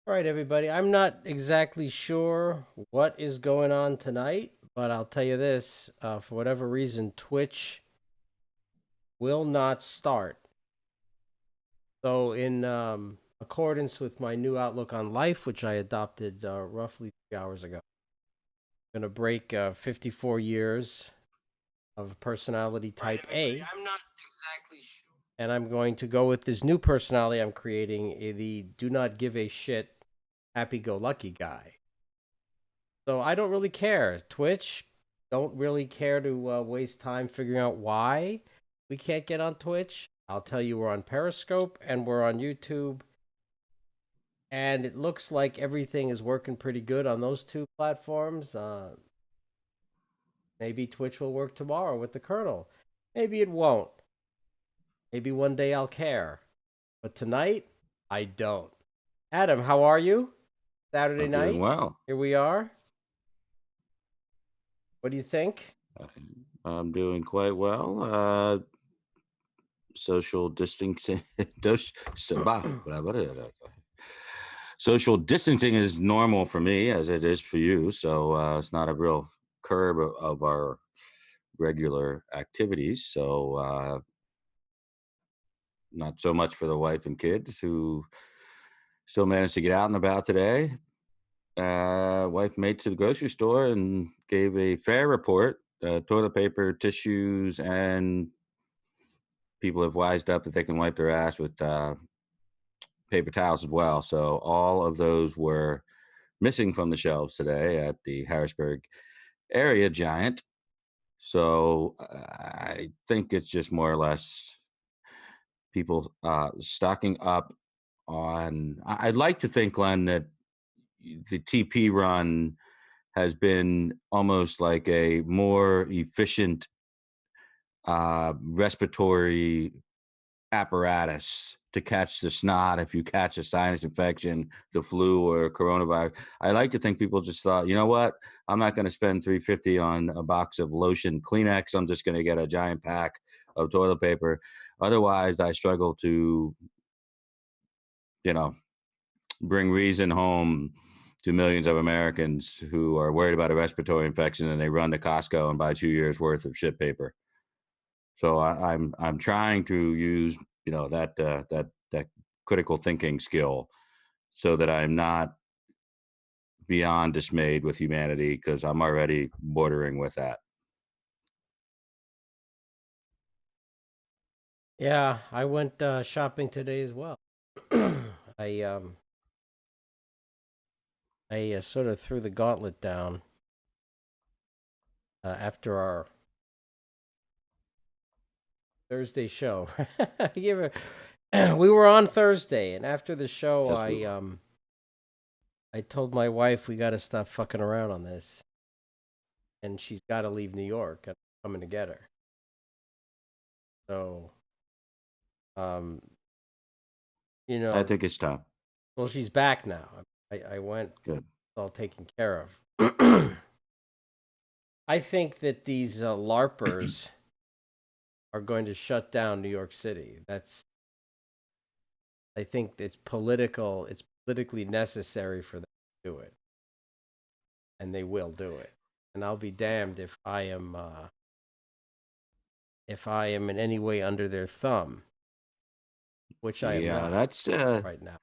All right, everybody. I'm not exactly sure what is going on tonight, but I'll tell you this: for whatever reason, Twitch will not start. So, in accordance with my new outlook on life, which I adopted roughly 3 hours ago, I'm gonna break 54 years of personality type A. I'm not exactly sure. And I'm going to go with this new personality I'm creating, the do not give a shit, happy go lucky guy. So I don't really care. Twitch, don't really care to waste time figuring out why we can't get on Twitch. I'll tell you, we're on Periscope and we're on YouTube, and it looks like everything is working pretty good on those two platforms. Maybe Twitch will work tomorrow with the kernel. Maybe it won't. Maybe one day I'll care. But tonight, I don't. Adam, how are you? Saturday I'm doing night. well. Here we are. What do you think? I'm doing quite well. Social distancing, social distancing is normal for me as it is for you. So it's not a real curb of our regular activities. So not so much for the wife and kids who still managed to get out and about today. Wife made to the grocery store and gave a fair report. Toilet paper, tissues, and people have wised up that they can wipe their ass with paper towels as well. So all of those were missing from the shelves today at the Harrisburg area giant. So I think it's just more or less people stocking up on. I'd like to think, Glenn, that the TP run has been almost like a more efficient respiratory apparatus to catch the snot if you catch a sinus infection, the flu, or coronavirus. I like to think people just thought, you know what? I'm not going to spend 350 on a box of lotion Kleenex. I'm just going to get a giant pack of toilet paper. Otherwise, I struggle to, you know, bring reason home to millions of Americans who are worried about a respiratory infection and they run to Costco and buy 2 years worth of shit paper. So I'm trying to use that critical thinking skill so that I'm not beyond dismayed with humanity because I'm already bordering with that. Yeah, I went shopping today as well. I um I sort of threw the gauntlet down after our Thursday show. We were on Thursday, and after the show, Yes, we I will. um I told my wife we got to stop fucking around on this, and she's got to leave New York. And I'm coming to get her. So, um, you I know, think it's time. well, she's back now. I went Good. all taken care of. I think that these LARPers are going to shut down New York City. I think it's political. It's politically necessary for them to do it, and they will do it. And I'll be damned if I am in any way under their thumb, which I am Yeah, not that's right now.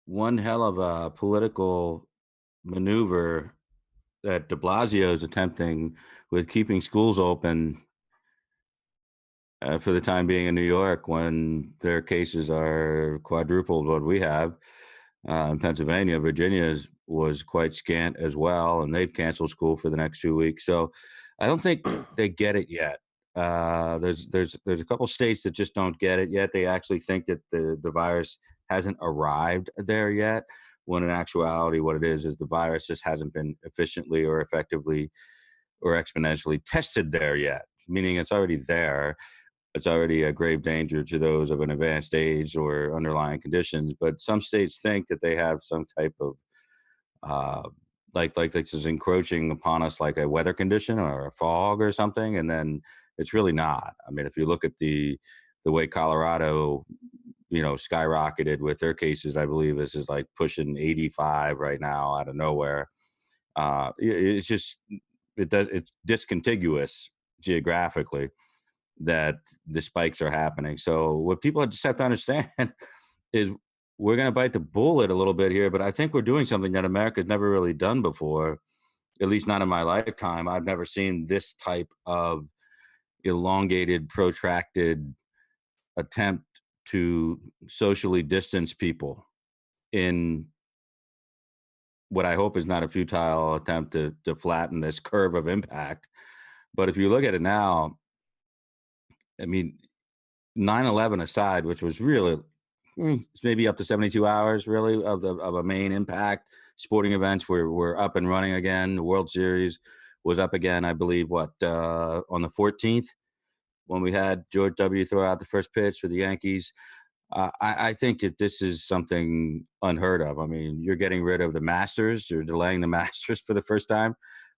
one hell of a political maneuver that de Blasio is attempting with keeping schools open for the time being in New York when their cases are quadrupled what we have. In Pennsylvania, was quite scant as well, and they've canceled school for the next 2 weeks. So I don't think they get it yet. There's a couple states that just don't get it yet. They actually think that the virus hasn't arrived there yet, when in actuality, what it is the virus just hasn't been efficiently or effectively or exponentially tested there yet, meaning it's already there. It's already a grave danger to those of an advanced age or underlying conditions. But some states think that they have some type of uh, like this is encroaching upon us like a weather condition or a fog or something, and then it's really not. I mean, if you look at the way Colorado skyrocketed with their cases. I believe this is like pushing 85 right now out of nowhere. It's just it's discontiguous geographically that the spikes are happening. So what people just have to understand is we're going to bite the bullet a little bit here, but I think we're doing something that America's never really done before, at least not in my lifetime. I've never seen this type of elongated, protracted attempt to socially distance people in what I hope is not a futile attempt to flatten this curve of impact. But if you look at it now, I mean, 9/11 aside, which was really it's maybe up to 72 hours really of a main impact. Sporting events were up and running again. The World Series was up again, I believe, on the 14th when we had George W. throw out the first pitch for the Yankees. I think that this is something unheard of. I mean, you're getting rid of the Masters. You're delaying the Masters for the first time,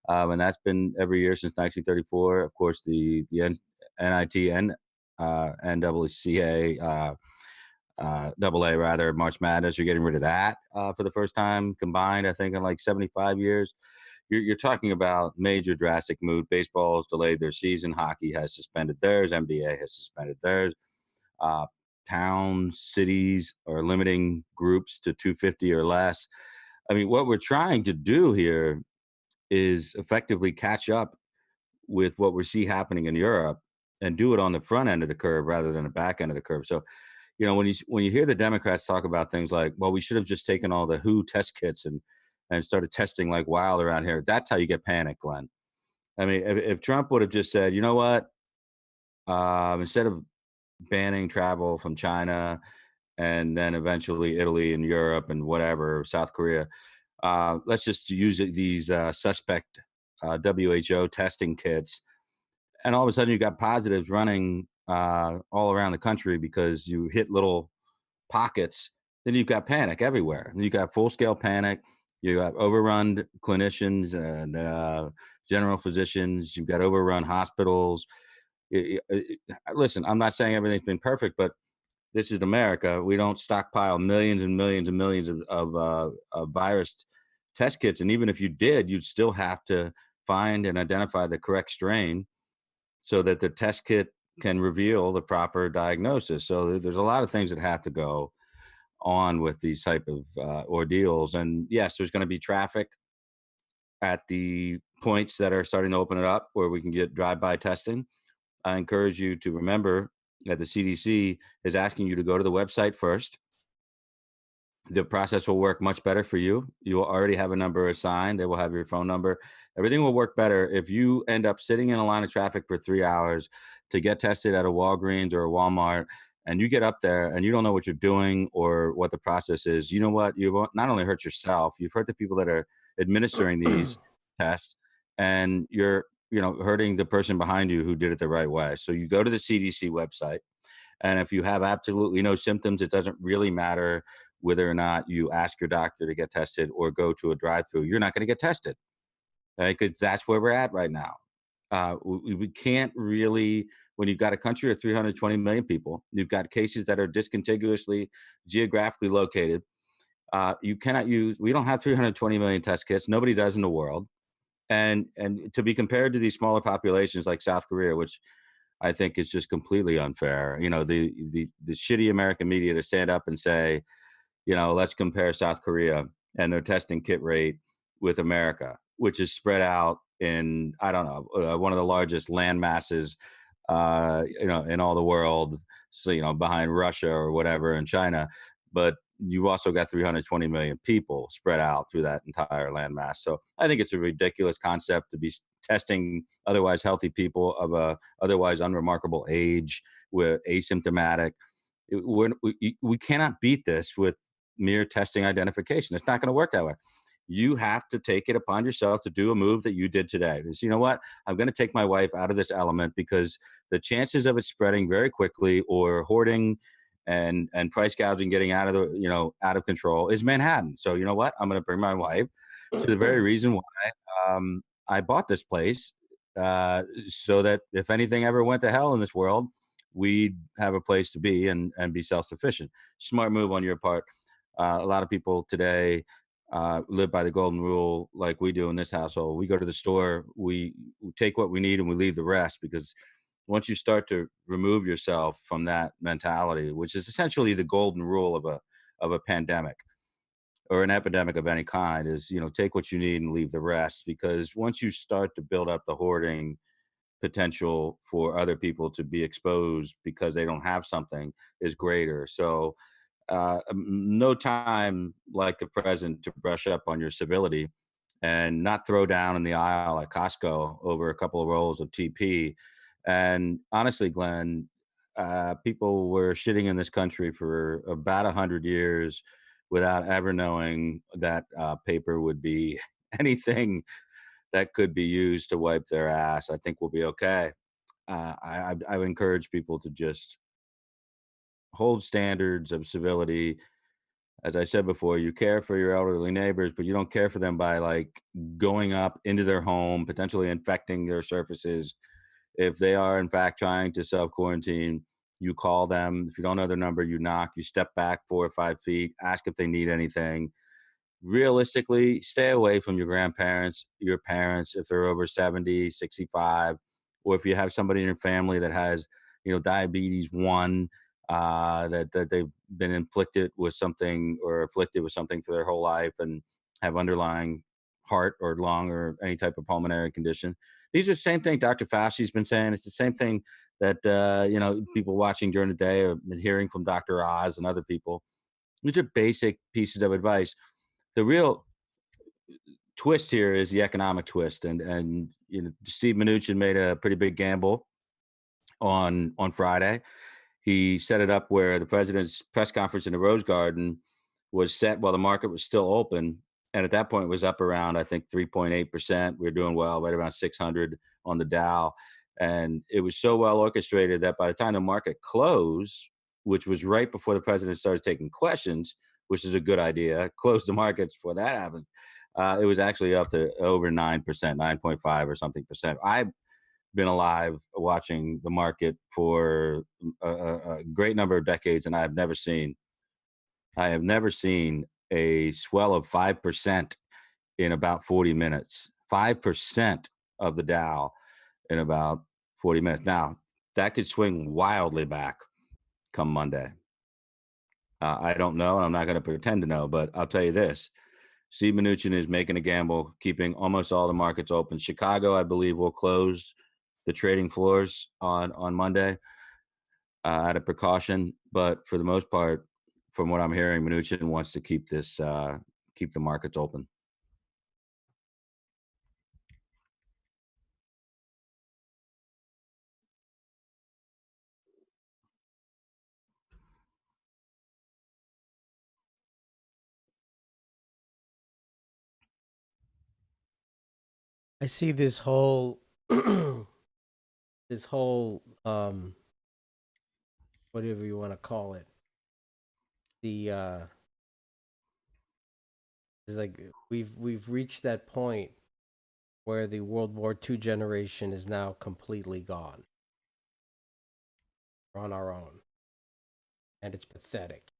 and that's been every year since 1934. Of course, the NIT and NCAA, double A rather, March Madness. You're getting rid of that for the first time combined, I think, in like 75 years. You're talking about major drastic move. Baseball has delayed their season. Hockey has suspended theirs. NBA has suspended theirs. Uh, Towns, cities are limiting groups to 250 or less. I mean, what we're trying to do here is effectively catch up with what we see happening in Europe and do it on the front end of the curve rather than the back end of the curve. So, when you hear the Democrats talk about things like, well, we should have just taken all the WHO test kits and started testing like wild around here. That's how you get panic, Glenn. I mean, if Trump would have just said, you know what, instead of banning travel from China and then eventually Italy and Europe and whatever, South Korea, let's just use these suspect WHO testing kits. And all of a sudden you got positives running all around the country because you hit little pockets, then you've got panic everywhere. You got full scale panic. You have overrun clinicians and general physicians. You've got overrun hospitals. Listen, I'm not saying everything's been perfect, but this is America. We don't stockpile millions and millions and millions of virus test kits. And even if you did, you'd still have to find and identify the correct strain so that the test kit can reveal the proper diagnosis. So there's a lot of things that have to go on with these type of ordeals. And yes, there's going to be traffic at the points that are starting to open it up where we can get drive-by testing. I encourage you to remember that the CDC is asking you to go to the website first. The process will work much better for you. You will already have a number assigned. They will have your phone number. Everything will work better if you end up sitting in a line of traffic for 3 hours to get tested at a Walgreens or a Walmart, and you get up there and you don't know what you're doing or what the process is. You know what? You won't not only hurt yourself, you've hurt the people that are administering these tests, and you're hurting the person behind you who did it the right way. So you go to the CDC website, and if you have absolutely no symptoms, it doesn't really matter whether or not you ask your doctor to get tested or go to a drive-through. You're not going to get tested, right? Because that's where we're at right now. We can't really, when you've got a country of 320 million people, you've got cases that are discontiguously geographically located. You cannot use, we don't have 320 million test kits. Nobody does in the world. And to be compared to these smaller populations like South Korea, which I think is just completely unfair. The shitty American media to stand up and say, let's compare South Korea and their testing kit rate with America, which is spread out in, I don't know, one of the largest land masses, in all the world. So, behind Russia or whatever in China, but you've also got 320 million people spread out through that entire landmass. So I think it's a ridiculous concept to be testing otherwise healthy people of a otherwise unremarkable age with asymptomatic. We cannot beat this with mere testing identification. It's not going to work that way. You have to take it upon yourself to do a move that you did today. Because you know what? I'm going to take my wife out of this element because the chances of it spreading very quickly or hoarding and price gouging getting out of control is Manhattan. So you know what? I'm going to bring my wife to the very reason why I bought this place, so that if anything ever went to hell in this world, we'd have a place to be and be self-sufficient. Smart move on your part. A lot of people today live by the golden rule like we do in this household. We go to the store, we take what we need and we leave the rest, because once you start to remove yourself from that mentality, which is essentially the golden rule of a pandemic or an epidemic of any kind, is, take what you need and leave the rest. Because once you start to build up the hoarding potential for other people to be exposed because they don't have something is greater. So no time like the present to brush up on your civility and not throw down in the aisle at Costco over a couple of rolls of TP. And honestly, Glenn, people were shitting in this country for about 100 years without ever knowing that paper would be anything that could be used to wipe their ass. I think we'll be okay. I encourage people to just hold standards of civility. As I said before, you care for your elderly neighbors, but you don't care for them by like going up into their home, potentially infecting their surfaces. If they are in fact trying to self quarantine, you call them. If you don't know their number, you knock, you step back 4 or 5 feet, ask if they need anything. Realistically, stay away from your grandparents, your parents, if they're over 70, 65, or if you have somebody in your family that has, diabetes one, that they've been inflicted with something or afflicted with something for their whole life and have underlying heart or lung or any type of pulmonary condition. These are the same thing Dr. Fauci's been saying. It's the same thing that, people watching during the day have been hearing from Dr. Oz and other people. These are basic pieces of advice. The real twist here is the economic twist, and Steve Mnuchin made a pretty big gamble on Friday. He set it up where the president's press conference in the Rose Garden was set while the market was still open, and at that point it was up around, I think, 3.8%. We were doing well, right around 600 on the Dow, and it was so well orchestrated that by the time the market closed, which was right before the president started taking questions, which is a good idea, close the markets before that happened. It was actually up to over 9%, 9.5 or something percent. I've been alive watching the market for a great number of decades, and I have never seen a swell of 5% in about 40 minutes. 5% of the Dow in about 40 minutes. Now, that could swing wildly back come Monday. I don't know, and I'm not going to pretend to know, but I'll tell you this. Steve Mnuchin is making a gamble, keeping almost all the markets open. Chicago, I believe, will close the trading floors on Monday out of precaution. But for the most part, from what I'm hearing, Mnuchin wants to keep keep the markets open. I see this whole this whole whatever you want to call it. The is like we've reached that point where the World War II generation is now completely gone. We're on our own. And it's pathetic.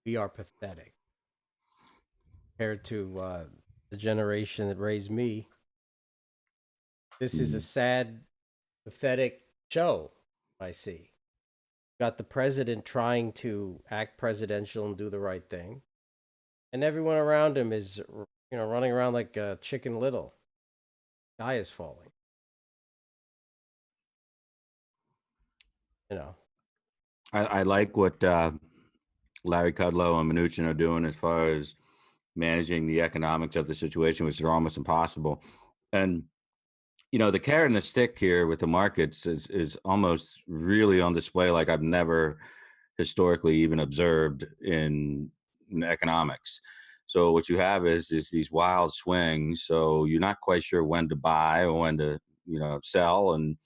We are pathetic compared to the generation that raised me. This is a sad, pathetic show. I see. Got the president trying to act presidential and do the right thing, and everyone around him is, running around like Chicken Little. Sky is falling. You know. I like what Larry Kudlow and Mnuchin are doing as far as managing the economics of the situation, which are almost impossible. And the carrot and the stick here with the markets is almost really on display like I've never historically even observed in economics. So what you have is these wild swings. So you're not quite sure when to buy or when to sell. And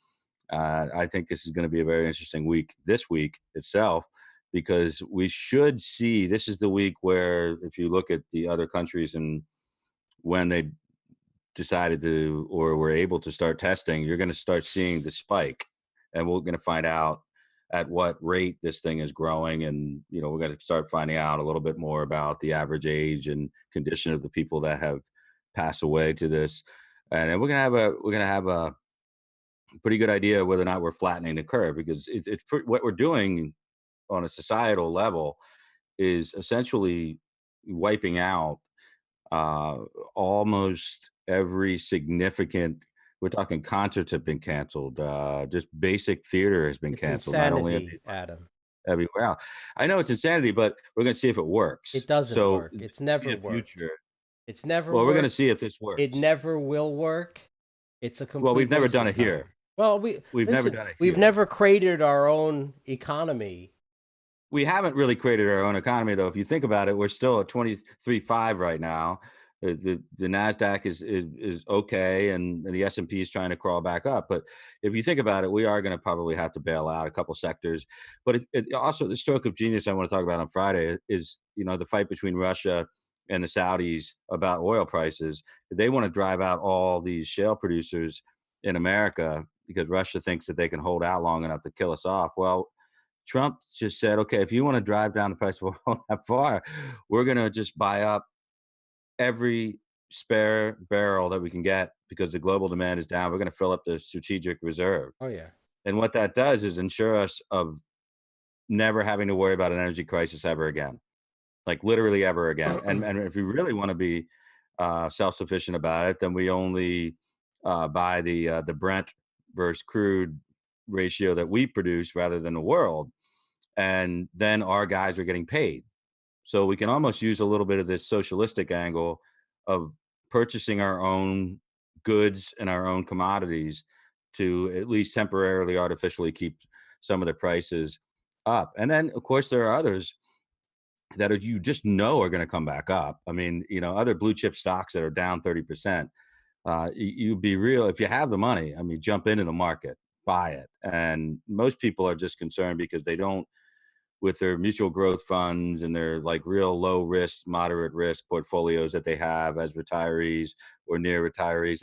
I think this is going to be a very interesting week this week itself, because we should see, this is the week where if you look at the other countries and when they decided to or were able to start testing, you're going to start seeing the spike, and we're going to find out at what rate this thing is growing. And, we're going to start finding out a little bit more about the average age and condition of the people that have passed away to this. And then we're going to have a pretty good idea whether or not we're flattening the curve, because what we're doing on a societal level is essentially wiping out uh, almost every significant. We're talking concerts have been canceled. Just basic theater has been It's canceled, not only insanity, Adam. everywhere else. I know it's insanity, but we're going to see if it It works. doesn't So work. It's in never the worked. future, It's never well, we're going to see worked. if this It works. never will work. It's a Well, we've complete never waste done of it here. time. Well, we We've never listen, done it we've here. never created our own economy. We haven't really created our own economy, though. If you think about it, we're still at 23.5 right now. The Nasdaq is okay, and the S&P is trying to crawl back up. But if you think about it, we are going to probably have to bail out a couple sectors. But also, the stroke of genius I want to talk about on Friday is, the fight between Russia and the Saudis about oil prices. They want to drive out all these shale producers in America because Russia thinks that they can hold out long enough to kill us off. Well, Trump just said, okay, if you want to drive down the price of oil that far, we're going to just buy up every spare barrel that we can get because the global demand is down. We're going to fill up the strategic reserve. Oh yeah. And what that does is ensure us of never having to worry about an energy crisis ever again, like literally ever again. And if we really want to be self-sufficient about it, then we only buy the Brent versus crude ratio that we produce rather than the world, and then our guys are getting paid. So we can almost use a little bit of this socialistic angle of purchasing our own goods and our own commodities to at least temporarily artificially keep some of the prices up. And then of course there are others that you just know are going to come back up. I mean, other blue chip stocks that are down 30%. You be real, if you have the money, I mean, jump into the market, buy it. And most people are just concerned because they don't, with their mutual growth funds and their like real low risk, moderate risk portfolios that they have as retirees or near retirees,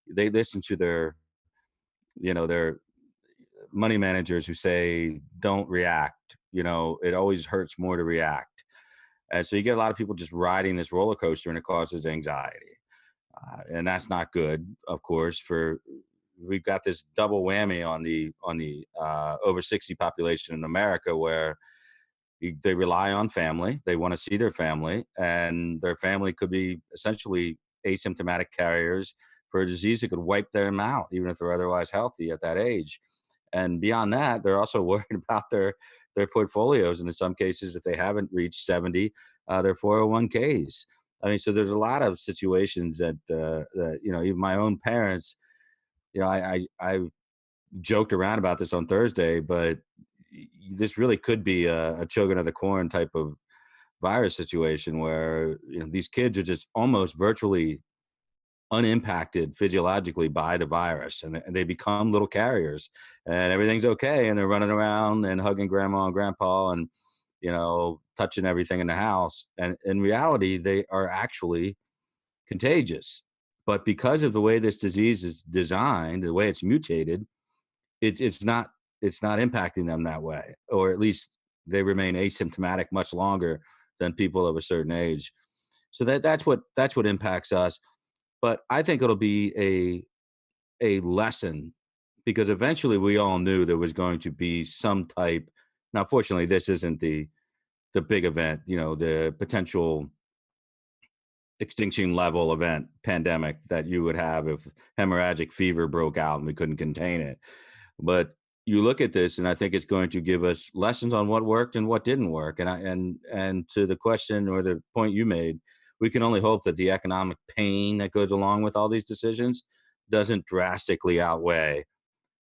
they listen to their money managers who say, don't react. It always hurts more to react. And so you get a lot of people just riding this roller coaster, and it causes anxiety. And that's not good, of course. We've got this double whammy on the over 60 population in America, where they rely on family. They want to see their family, and their family could be essentially asymptomatic carriers for a disease that could wipe them out, even if they're otherwise healthy at that age. And beyond that, they're also worried about their portfolios, and in some cases, if they haven't reached 70, their 401ks. I mean, so there's a lot of situations that even my own parents. I joked around about this on Thursday, but this really could be a children of the corn type of virus situation where these kids are just almost virtually unimpacted physiologically by the virus, and they become little carriers, and everything's okay, and they're running around and hugging grandma and grandpa and touching everything in the house, and in reality they are actually contagious. But because of the way this disease is designed, the way it's mutated, it's not impacting them that way, or at least they remain asymptomatic much longer than people of a certain age. So that's what impacts us. But I think it'll be a lesson, because eventually we all knew there was going to be some type. Now, fortunately, this isn't the big event, the potential extinction level event pandemic that you would have if hemorrhagic fever broke out and we couldn't contain it. But you look at this, and I think it's going to give us lessons on what worked and what didn't work. And to the question or the point you made, we can only hope that the economic pain that goes along with all these decisions doesn't drastically outweigh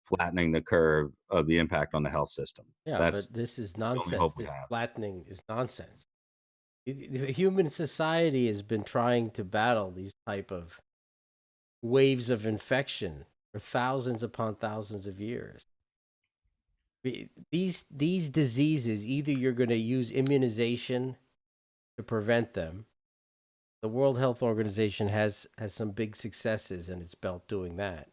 flattening the curve of the impact on the health system. Yeah, That's but this is the only nonsense. hope we The have. flattening is nonsense. The human society has been trying to battle these type of waves of infection for thousands upon thousands of years. These diseases, either you're going to use immunization to prevent them. The World Health Organization has some big successes in its belt doing that.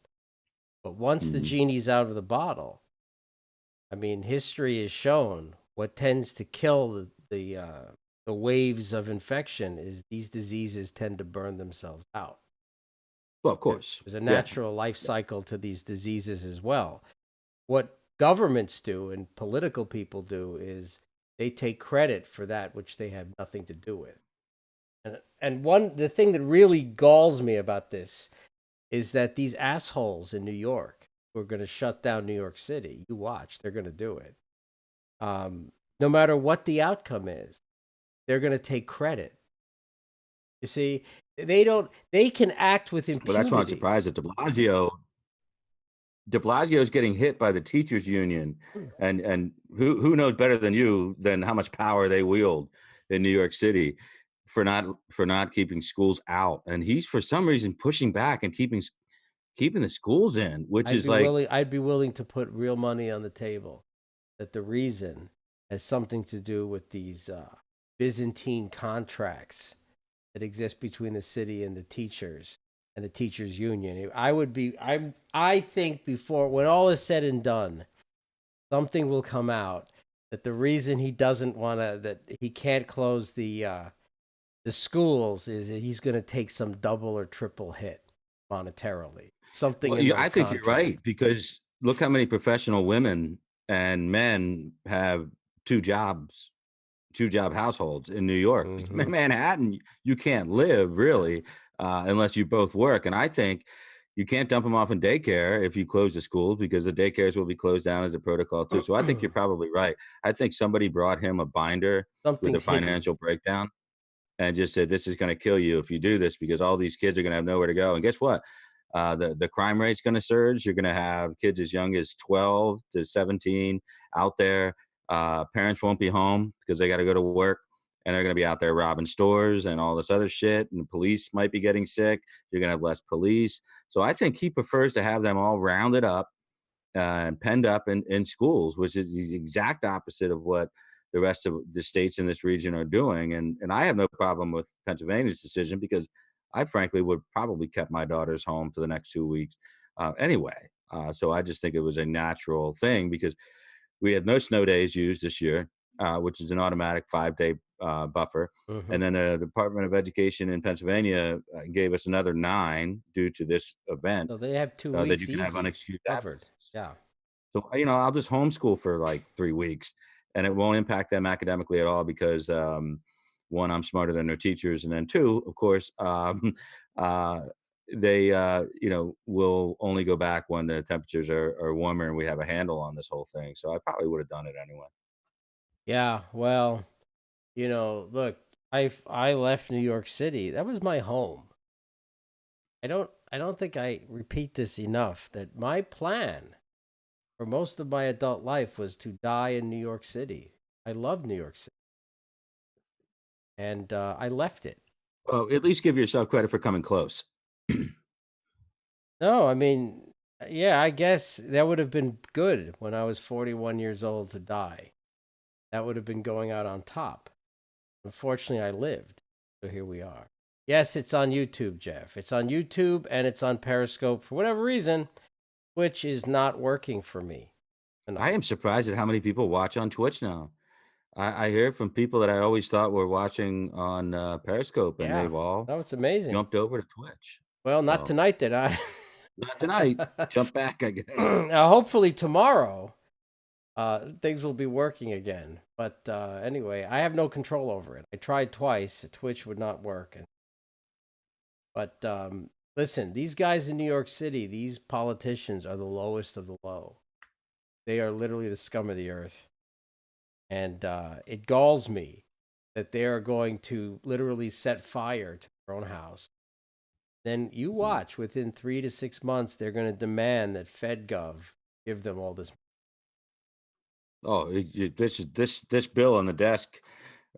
But once the Mhm. genie's out of the bottle, I mean, history has shown what tends to kill the waves of infection is these diseases tend to burn themselves out. Well, of course. There's a Yeah. natural life cycle to these diseases as well. What governments do and political people do is they take credit for that which they have nothing to do with. And the thing that really galls me about this is that these assholes in New York who are going to shut down New York City, you watch, they're going to do it. No matter what the outcome is, they're going to take credit. You see, they don't. They can act with Well, that's why I'm impunity. surprised that De Blasio is getting hit by the teachers union, and who knows better than you than how much power they wield in New York City for not keeping schools out, and he's for some reason pushing back and keeping the schools in, which I'd is be like, willing. I'd be willing to put real money on the table that the reason has something to do with these Byzantine contracts that exist between the city and the teachers union. I would be. I think before when all is said and done, something will come out that the reason he doesn't want to that he can't close the schools is that he's going to take some double or triple hit monetarily. Something well, in those I think you're right, contracts. because look how many professional women and men have two jobs, two job households in New York. Mm-hmm. Manhattan, you can't live Yeah. really unless you both work. And I think you can't dump them off in daycare if you close the schools, because the daycares will be closed down as a protocol too. So I think you're probably right. I think somebody brought him a binder with a Something's hidden. financial breakdown and just said, "This is going to kill you if you do this, because all these kids are going to have nowhere to go." And guess what? The crime rate's going to surge. You're going to have kids as young as 12 to 17 out there. Parents won't be home because they got to go to work, and they're going to be out there robbing stores and all this other shit. And the police might be getting sick. You're going to have less police. So I think he prefers to have them all rounded up and penned up in schools, which is the exact opposite of what the rest of the states in this region are doing. And I have no problem with Pennsylvania's decision, because I frankly would probably kept my daughters home for the next 2 weeks anyway. So I just think it was a natural thing, because we had no snow days used this year, which is an automatic 5-day buffer. Mm-hmm. And then the Department of Education in Pennsylvania gave us another 9 due to this event, So they have two that weeks you can have easy unexcused covered. absences. Yeah. So, I'll just homeschool for like 3 weeks, and it won't impact them academically at all, because one, I'm smarter than their teachers. And then two, of course, uh, they, will only go back when the temperatures are warmer and we have a handle on this whole thing. So I probably would have done it anyway. Yeah. Well, look, I left New York City. That was my home. I don't think I repeat this enough that my plan for most of my adult life was to die in New York City. I love New York City, and I left it. Well, at least give yourself credit for coming close. No, I mean, yeah, I guess that would have been good when I was 41 years old to die. That would have been going out on top. Unfortunately, I lived, so here we are. Yes, it's on YouTube, Jeff. It's on YouTube and it's on Periscope for whatever reason, which is not working for me I tonight. am surprised at how many people watch on Twitch now. I hear from people that I always thought were watching on Periscope, and Yeah, they've all no, it's amazing. jumped over to Twitch. Well, not So tonight, they're not. not tonight. Jump back, I guess. Now, hopefully tomorrow, things will be working again. But anyway, I have no control over it. I tried twice. Twitch would not work. But listen, these guys in New York City, these politicians are the lowest of the low. They are literally the scum of the earth. And it galls me that they are going to literally set fire to their own house. Then you watch within 3 to 6 months, they're going to demand that FedGov give them all this. Oh, this bill on the desk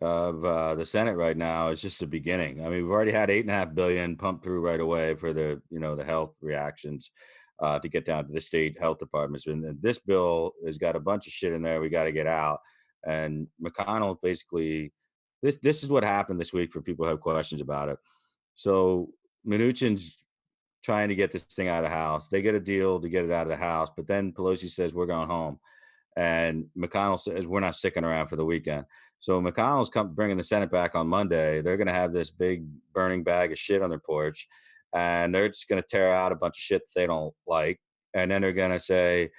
of the Senate right now is just the beginning. I mean, we've already had 8.5 billion pumped through right away for the health reactions to get down to the state health departments, and then this bill has got a bunch of shit in there we got to get out. And McConnell basically, this is what happened this week for people who have questions about it. So Mnuchin's trying to get this thing out of the House. They get a deal to get it out of the House, but then Pelosi says we're going home. And McConnell says we're not sticking around for the weekend. So McConnell's bringing the Senate back on Monday. They're going to have this big burning bag of shit on their porch, and they're just going to tear out a bunch of shit that they don't like, and then they're going to say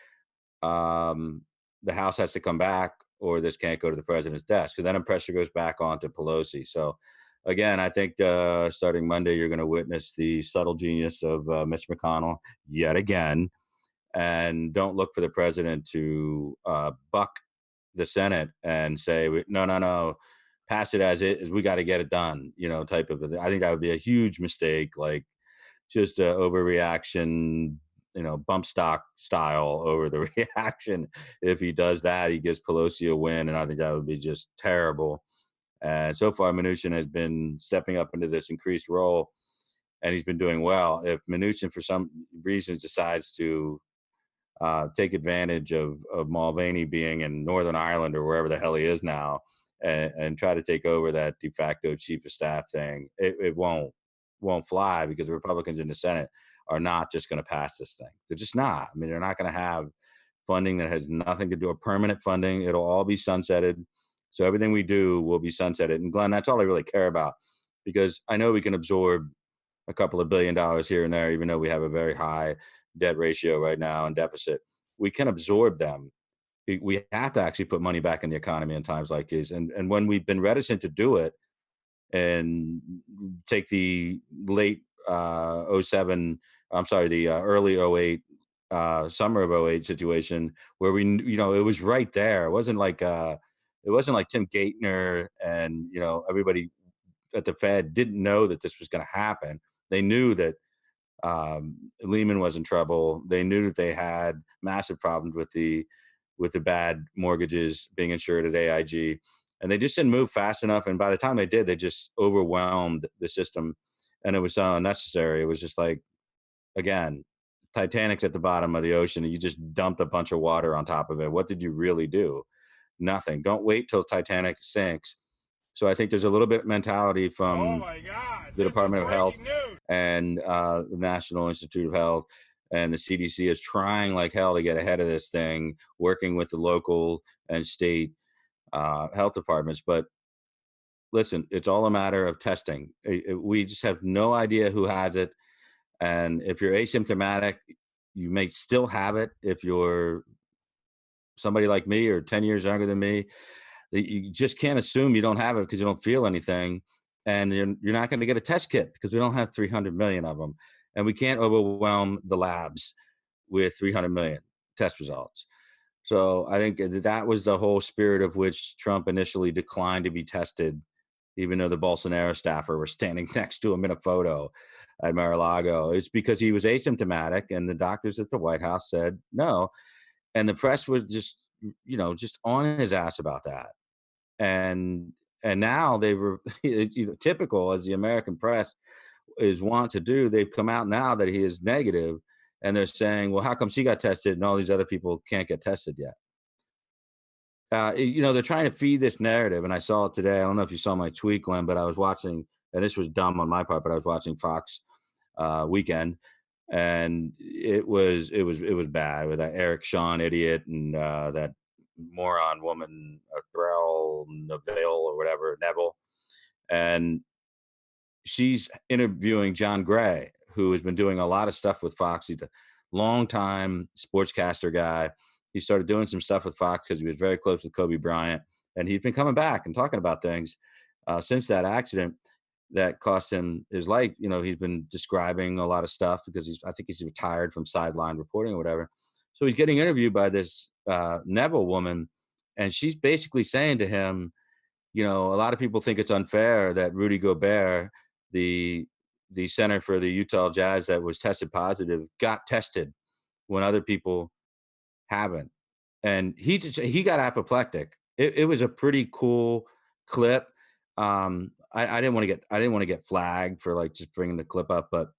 the House has to come back, or this can't go to the president's desk. So then pressure goes back on to Pelosi. So again, I think starting Monday, you're going to witness the subtle genius of Mitch McConnell yet again, and don't look for the president to buck the Senate and say, no, no, no, pass it as it is. We got to get it done, type of. I think that would be a huge mistake, like just a overreaction, bump stock style over the reaction. If he does that, he gives Pelosi a win, and I think that would be just terrible. And so far, Mnuchin has been stepping up into this increased role, and he's been doing well. If Mnuchin, for some reason, decides to take advantage of Mulvaney being in Northern Ireland or wherever the hell he is now, and try to take over that de facto chief of staff thing, it won't fly, because the Republicans in the Senate are not just going to pass this thing. They're just not. I mean, they're not going to have funding that has nothing to do with permanent funding. It'll all be sunsetted. So everything we do will be sunsetted. And Glenn, that's all I really care about, because I know we can absorb a couple of $billion here and there, even though we have a very high debt ratio right now and deficit. We can absorb them. We have to actually put money back in the economy in times like these. And when we've been reticent to do it, and take the late '07, I'm sorry, the early '08, summer of '08 situation, where it was right there. It wasn't like Tim Geithner and everybody at the Fed didn't know that this was going to happen. They knew that Lehman was in trouble. They knew that they had massive problems with the bad mortgages being insured at AIG, and they just didn't move fast enough. And by the time they did, they just overwhelmed the system, and it was so unnecessary. It was just like, again, Titanic's at the bottom of the ocean, and you just dumped a bunch of water on top of it. What did you really do? Nothing. Don't wait till Titanic sinks. So I think there's a little bit of mentality from the Department of Health and the National Institute of Health, and the CDC is trying like hell to get ahead of this thing, working with the local and state health departments. But listen, it's all a matter of testing. We just have no idea who has it. And if you're asymptomatic, you may still have it. If you're somebody like me or 10 years younger than me, you just can't assume you don't have it because you don't feel anything. And you're not going to get a test kit because we don't have 300 million of them. And we can't overwhelm the labs with 300 million test results. So I think that was the whole spirit of which Trump initially declined to be tested, even though the Bolsonaro staffer were standing next to him in a photo at Mar-a-Lago. It's because he was asymptomatic, and the doctors at the White House said no. And the press was just on his ass about that. And now they were typical, as the American press is wont to do. They've come out now that he is negative, and they're saying, well, how come she got tested and all these other people can't get tested yet? They're trying to feed this narrative, and I saw it today. I don't know if you saw my tweet, Glenn, but I was watching, and this was dumb on my part, but I was watching Fox Weekend, and it was bad with that Eric Shawn idiot and that moron woman, Threll Neville or whatever, Neville, and she's interviewing John Gray, who has been doing a lot of stuff with Fox. He's a long-time sportscaster guy. He started doing some stuff with Fox because he was very close with Kobe Bryant, and he's been coming back and talking about things since that accident that cost him his life. He's been describing a lot of stuff because I think he's retired from sideline reporting or whatever. So he's getting interviewed by this Neville woman, and she's basically saying to him, a lot of people think it's unfair that Rudy Gobert, the center for the Utah Jazz that was tested positive, got tested when other people haven't. And he got apoplectic. It was a pretty cool clip. I didn't want to get flagged for like just bringing the clip up, but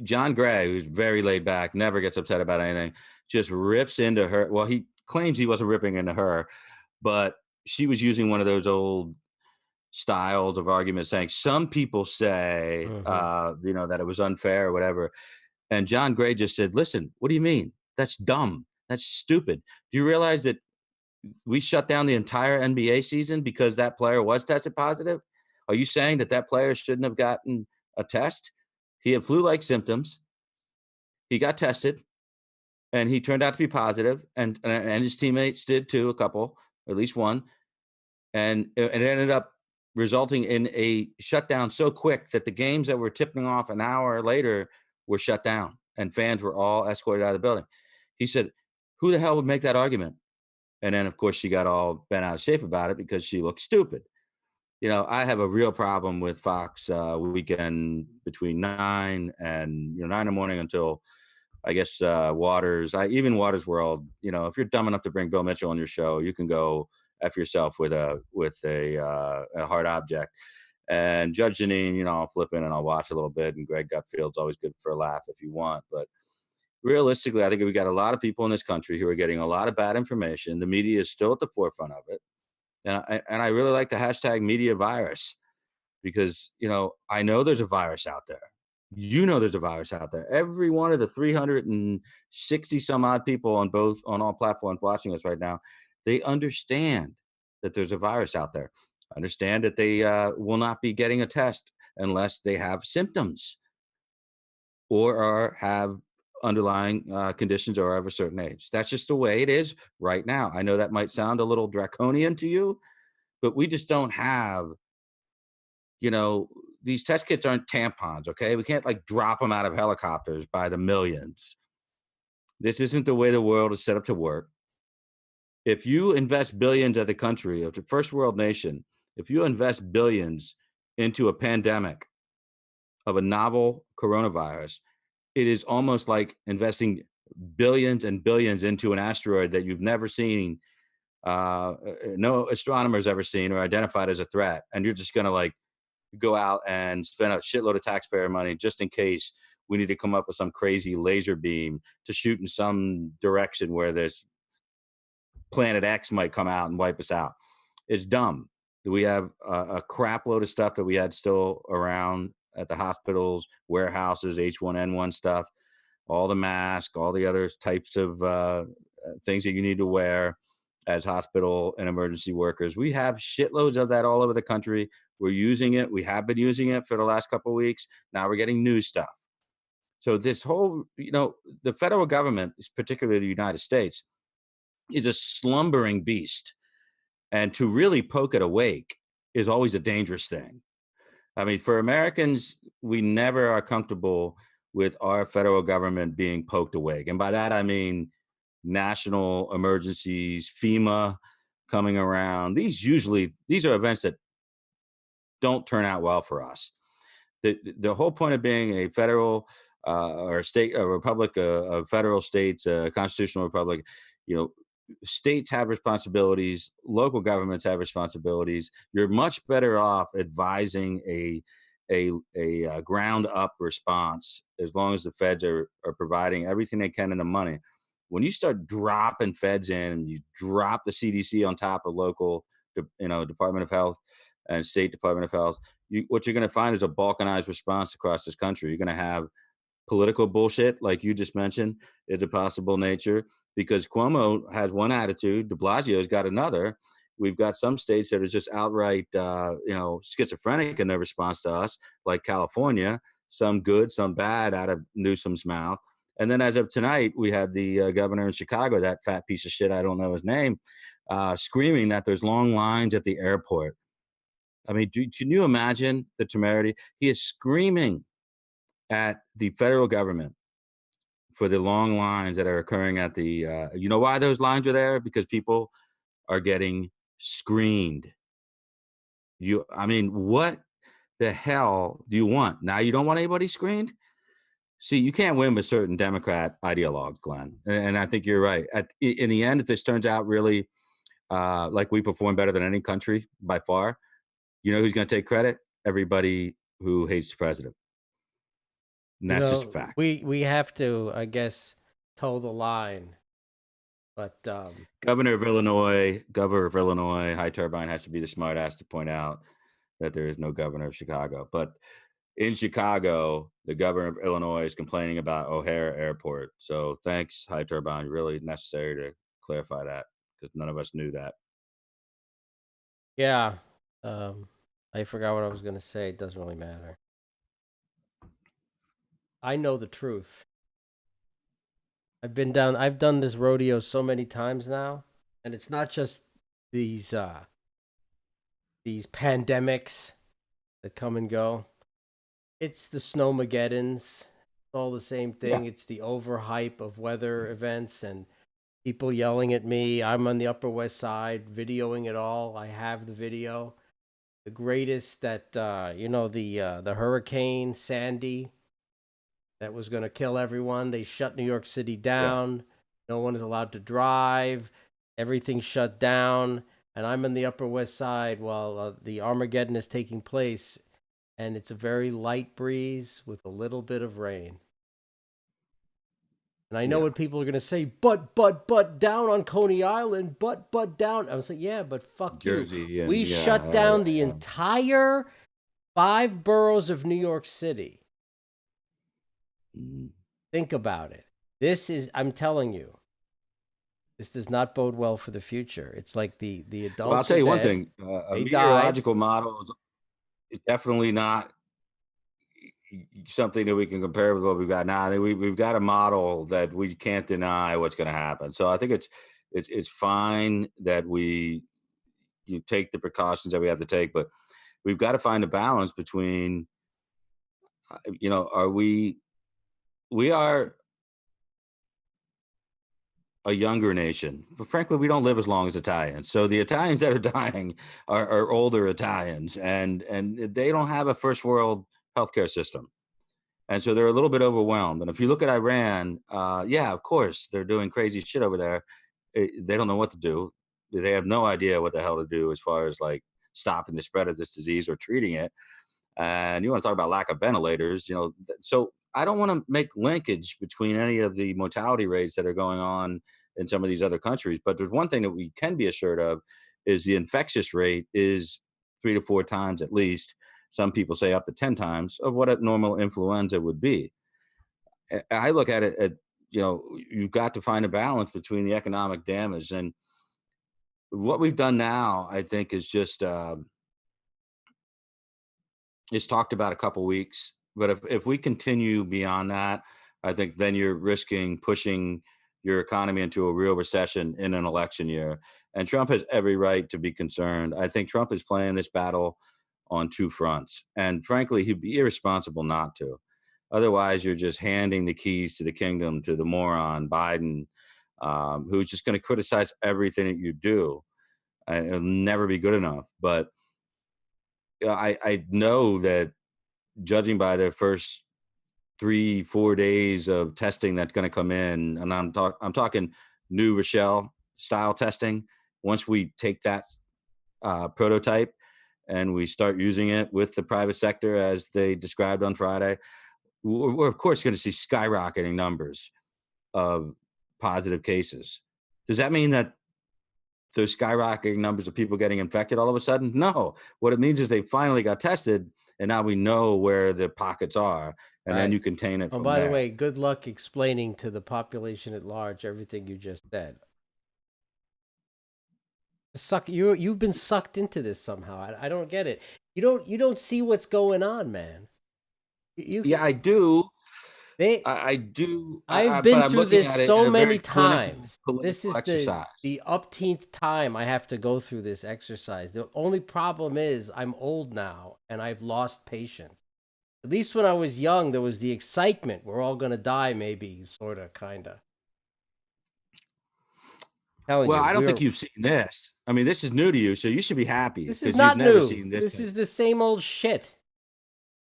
John Gray, who's very laid back, never gets upset about anything, just rips into her. Well, he claims he wasn't ripping into her, but she was using one of those old styles of arguments saying some people say, that it was unfair or whatever. And John Gray just said, listen, what do you mean? That's dumb. That's stupid. Do you realize that we shut down the entire NBA season because that player was tested positive? Are you saying that that player shouldn't have gotten a test? He had flu-like symptoms. He got tested, and he turned out to be positive, and his teammates did too, a couple, at least one, and it ended up resulting in a shutdown so quick that the games that were tipping off an hour later were shut down, and fans were all escorted out of the building. He said, "Who the hell would make that argument?" And then, of course, she got all bent out of shape about it because she looked stupid. I have a real problem with Fox weekend between 9 in the morning until I guess Waters, even Waters World. If you're dumb enough to bring Bill Mitchell on your show, you can go f yourself with a hard object. And Judge Janine, I'll flip in and I'll watch a little bit. And Greg Gutfield's always good for a laugh if you want. But realistically, I think we got a lot of people in this country who are getting a lot of bad information. The media is still at the forefront of it. And I really like the hashtag media virus because, I know there's a virus out there. There's a virus out there. Every one of the 360 some odd people on all platforms watching us right now, they understand that there's a virus out there. Understand that they will not be getting a test unless they have symptoms or have underlying conditions or of a certain age. That's just the way it is right now. I know that might sound a little draconian to you, but we just don't have, these test kits aren't tampons, okay? We can't like drop them out of helicopters by the millions. This isn't the way the world is set up to work. If you invest billions as a country, of the first world nation, if you invest billions into a pandemic of a novel coronavirus, it is almost like investing billions and billions into an asteroid that you've never seen, no astronomer's ever seen or identified as a threat. And you're just going to like go out and spend a shitload of taxpayer money just in case we need to come up with some crazy laser beam to shoot in some direction where this planet X might come out and wipe us out. It's dumb. We have a crap load of stuff that we had still around at the hospitals, warehouses, H1N1 stuff, all the masks, all the other types of things that you need to wear as hospital and emergency workers. We have shitloads of that all over the country. We're using it. We have been using it for the last couple of weeks. Now we're getting new stuff. So this whole, the federal government, particularly the United States, is a slumbering beast. And to really poke it awake is always a dangerous thing. I mean, for Americans, we never are comfortable with our federal government being poked awake. And by that, I mean national emergencies, FEMA coming around. These are events that don't turn out well for us. The whole point of being a federal or state, a republic, a federal states, a constitutional republic, states have responsibilities, local governments have responsibilities. You're much better off advising a ground up response as long as the feds are providing everything they can in the money. When you start dropping feds in and you drop the CDC on top of local, Department of Health and state Department of Health, what you're going to find is a balkanized response across this country. You're going to have political bullshit, like you just mentioned, is a possible nature because Cuomo has one attitude, de Blasio's got another. We've got some states that are just outright, schizophrenic in their response to us, like California, some good, some bad out of Newsom's mouth. And then as of tonight, we had the governor in Chicago, that fat piece of shit, I don't know his name, screaming that there's long lines at the airport. I mean, can you imagine the temerity? He is screaming at the federal government for the long lines that are occurring at the, you know why those lines are there? Because people are getting screened. What the hell do you want? Now you don't want anybody screened? See, you can't win with certain Democrat ideologues, Glenn. And I think you're right. In the end, if this turns out really like we perform better than any country by far, who's going to take credit? Everybody who hates the president. And that's just a fact. We have to, I guess, toe the line. But Governor of Illinois, High Turbine has to be the smart ass to point out that there is no governor of Chicago. But in Chicago, the governor of Illinois is complaining about O'Hare Airport. So thanks, High Turbine. Really necessary to clarify that because none of us knew that. Yeah. I forgot what I was going to say. It doesn't really matter. I know the truth. I've done this rodeo so many times now, and it's not just these these pandemics that come and go. It's the snowmageddons. It's all the same Yeah. thing. It's the overhype of weather events and people yelling at me. I'm on the Upper West Side videoing it all. I have the video. The greatest that the Hurricane Sandy that was going to kill everyone. They shut New York City Yeah. down. No one is allowed to drive. Everything shut down. And I'm in the Upper West Side while the Armageddon is taking place. And it's a very light breeze with a little bit of rain. And I know Yeah. what people are going to say, but down on Coney Island, but down. I was like, yeah, but fuck you. Jersey and We yeah, shut down the yeah. entire 5 boroughs of New York City. Mm. Think about it. I'm telling you, this does not bode well for the future. It's like the Well, I'll adults are tell you one dead. thing: a They died. meteorological model is definitely not something that we can compare with what we've got now. I think we've got a model that we can't deny what's going to happen. So I think it's fine that you take the precautions that we have to take, but we've got to find a balance between, are we are a younger nation, but frankly, we don't live as long as Italians. So the Italians that are dying are older Italians, and they don't have a first world healthcare system. And so they're a little bit overwhelmed. And if you look at Iran, yeah, of course, they're doing crazy shit over there. They don't know what to do. They have no idea what the hell to do as far as like stopping the spread of this disease or treating it. And you want to talk about lack of ventilators, so I don't want to make linkage between any of the mortality rates that are going on in some of these other countries. But there's one thing that we can be assured of is the infectious rate is 3 to 4 times at least. Some people say up to 10 times of what a normal influenza would be. I look at it you've got to find a balance between the economic damage and what we've done now. I think is just it's talked about a couple weeks, but if we continue beyond that, I think then you're risking pushing your economy into a real recession in an election year. And Trump has every right to be concerned. I think Trump is playing this battle on two fronts. And frankly, he'd be irresponsible not to. Otherwise, you're just handing the keys to the kingdom to the moron Biden, who's just going to criticize everything that you do. And it'll never be good enough. But I know that judging by the first 3 4 days of testing that's going to come in, and I'm talking New Rochelle style testing. Once we take that prototype and we start using it with the private sector as they described on Friday, we're of course going to see skyrocketing numbers of positive cases. Does that mean that those skyrocketing numbers of people getting infected all of a sudden? No. What it means is they finally got tested, and now we know where the pockets are, and then Right. you contain it Oh, from by the there. way, good luck explaining to the population at large everything you just said. You've been sucked into this somehow. I don't get it. You don't see what's going on, man. Yeah, You I do. they I do. I've But been I'm through looking this at it in so a many very clinical times. This political is exercise. the upteenth time I have to go through this exercise. The only problem is I'm old now and I've lost patience. At least when I was young, there was the excitement. We're all gonna die, maybe, sorta, kinda. Telling Well, you, I don't think we're you've seen this. I mean, this is new to you, so you should be happy this is because you've not never new. seen this. This is the same old shit.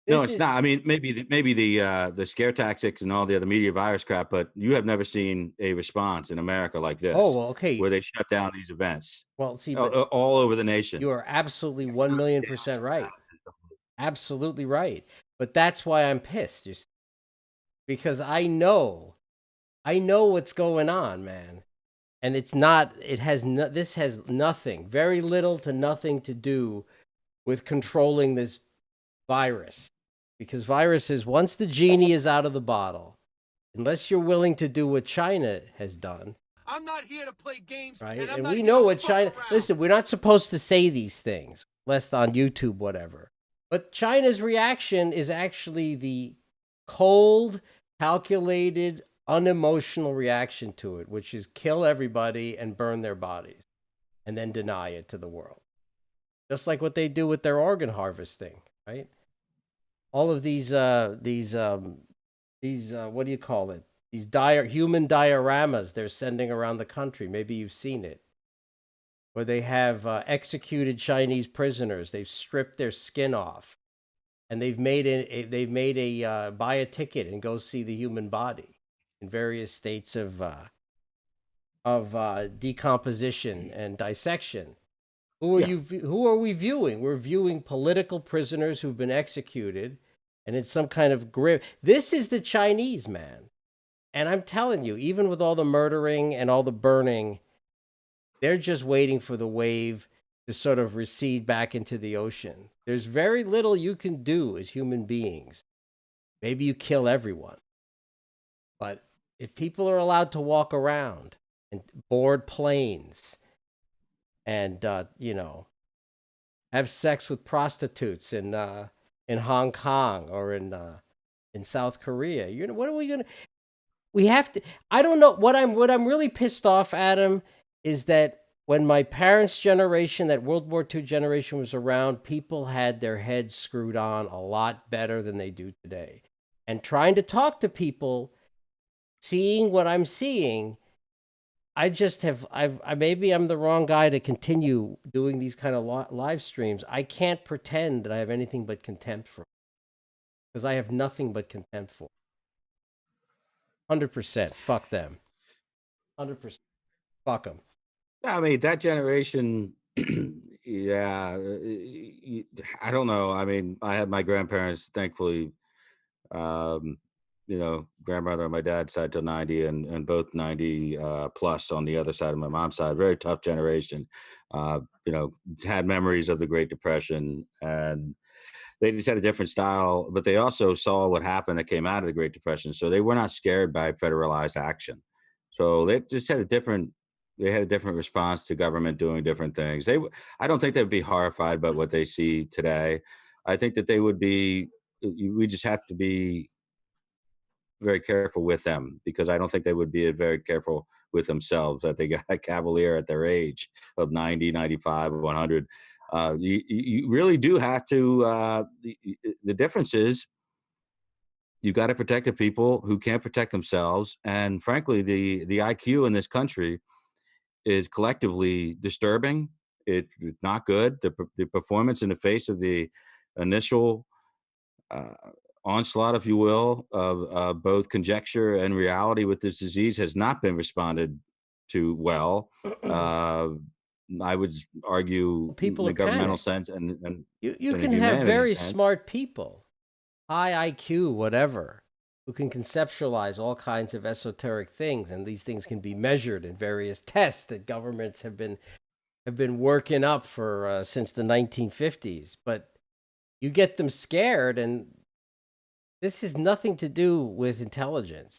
No, This it's is not. I mean, maybe the scare tactics and all the other media virus crap, but you have never seen a response in America like oh this, well, where okay. they shut down these events Well, see, but all over the nation. you are absolutely 1,000,000% right. Absolutely right. But that's why I'm pissed, because I know what's going on, man. And it's not. It has no, this has nothing, very little to nothing to do with controlling this virus. because viruses, once the genie is out of the bottle, unless you're willing to do what China has done, I'm not here to play games, right? and I'm And not we here know to what fuck China. around. Listen, we're not supposed to say these things, lest on YouTube, whatever. But China's reaction is actually the cold, calculated, unemotional reaction to it, which is kill everybody and burn their bodies, and then deny it to the world, just like what they do with their organ harvesting, right? All of these what do you call it? These human dioramas they're sending around the country. Maybe you've seen it, where they have executed Chinese prisoners. They've stripped their skin off, and they've made a buy a ticket and go see the human body in various states of decomposition and dissection. Yeah. Who are we viewing? We're viewing political prisoners who've been executed, and it's some kind of grip. This is the Chinese, man. And I'm telling you, even with all the murdering and all the burning, they're just waiting for the wave to sort of recede back into the ocean. There's very little you can do as human beings. Maybe you kill everyone. But if people are allowed to walk around and board planes and, have sex with prostitutes in Hong Kong or in South Korea, what are we going to we have to I don't know what I'm really pissed off, Adam, is that when my parents' generation, that World War II generation was around, people had their heads screwed on a lot better than they do today. And trying to talk to people, seeing what I'm seeing, I just have maybe I'm the wrong guy to continue doing these kind of live streams. I can't pretend that I have anything but contempt for, because I have nothing but contempt for. 100%. Fuck them. 100%. Fuck them. I mean, that generation, yeah, I don't know. I mean, I had my grandparents, thankfully, um, grandmother on my dad's side till 90 and both 90 plus on the other side of my mom's side. Very tough generation. Uh, had memories of the Great Depression, and they just had a different style, but they also saw what happened that came out of the Great Depression. So they were not scared by federalized action. So they had a different response to government doing different things. I don't think they'd be horrified by what they see today. I think that they would be, we just have to be very careful with them, because I don't think they would be very careful with themselves, that they got cavalier at their age of 90, 95, 100. You really do have to, the difference is you got to protect the people who can't protect themselves. And frankly, the IQ in this country is collectively disturbing. It's not good. The performance in the face of the initial uh, onslaught, if you will, of both conjecture and reality with this disease has not been responded to well. Uh, I would argue in People are the governmental panicked. sense and You in a can have humanity very sense. smart people, high IQ, whatever, who can conceptualize all kinds of esoteric things, and these things can be measured in various tests that governments have been working up for since the 1950s. But you get them scared, and this has nothing to do with intelligence,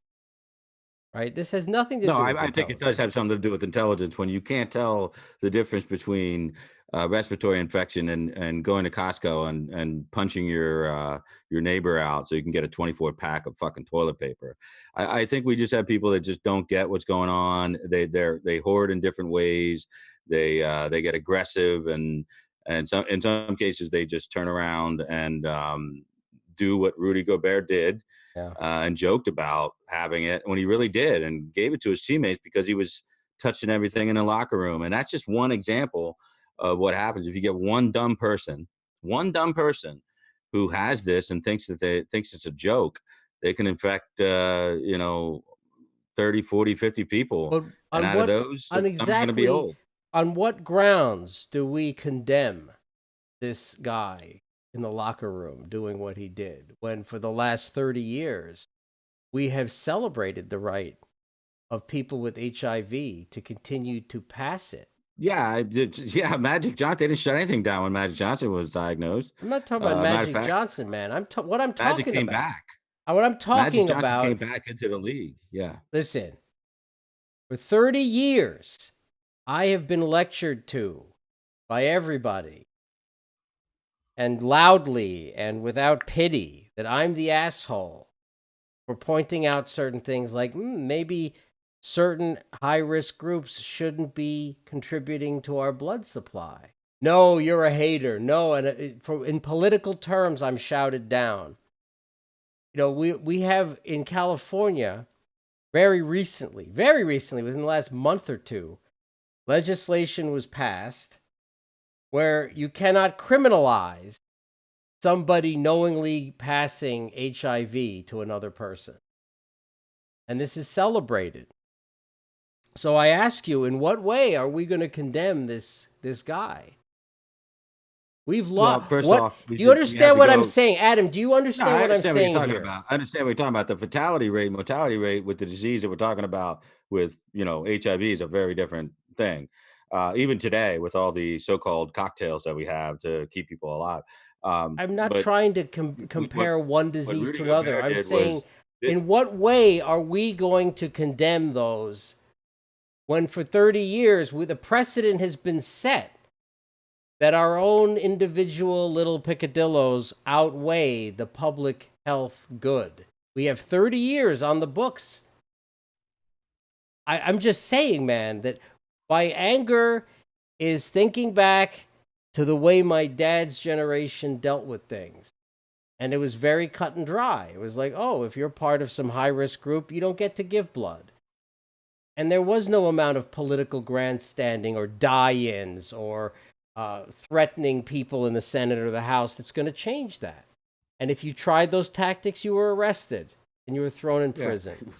right? This has nothing to No, do with I think it does intelligence. have something to do with intelligence when you can't tell the difference between respiratory infection and going to Costco and punching your neighbor out so you can get a 24 pack of fucking toilet paper. I think we just have people that just don't get what's going on. They hoard in different ways. They get aggressive, and some in some cases they just turn around and do what Rudy Gobert did, Yeah. and joked about having it when he really did, and gave it to his teammates because he was touching everything in the locker room. And that's just one example of what happens if you get one dumb person who has this and thinks it's a joke. They can infect, 30, 40, 50 people. But And on out of what those, on some are going to be exactly old. on what grounds do we condemn this guy in the locker room doing what he did, when for the last 30 years we have celebrated the right of people with HIV to continue to pass it? Yeah, yeah, Magic Johnson. They didn't shut anything down when Magic Johnson was diagnosed. I'm not talking about Matter of Magic fact, Johnson, man. What I'm Magic talking came about. back. What I'm Magic talking Johnson came about. back into the league. Yeah. Listen, for 30 years, I have been lectured to by everybody and loudly and without pity that I'm the asshole for pointing out certain things like maybe certain high risk groups shouldn't be contributing to our blood supply. No, you're a hater. No, and in political terms, I'm shouted down. You know, we have in California very recently, within the last month or two, legislation was passed where you cannot criminalize somebody knowingly passing HIV to another person. And this is celebrated. So I ask you, in what way are we going to condemn this guy? We've Well, lost. first What off, do you we have understand? to What I'm go. saying, Adam? Do you No, understand I what I'm understand what you're saying talking here? about. I understand what you're talking about. The fatality rate, mortality rate with the disease that we're talking about with, HIV is a very different thing. Even today, with all the so-called cocktails that we have to keep people alive. I'm not But trying to what compare one what disease Rudy to another. Gobert I'm did saying, was, in what way are we going to condemn those when for 30 years the precedent has been set that our own individual little picadillos outweigh the public health good? We have 30 years on the books. I'm just saying, man, that my anger is thinking back to the way my dad's generation dealt with things. And it was very cut and dry. It was like, oh, if you're part of some high risk group, you don't get to give blood. And there was no amount of political grandstanding or die ins or threatening people in the Senate or the House that's going to change that. And if you tried those tactics, you were arrested and you were thrown in yeah. prison.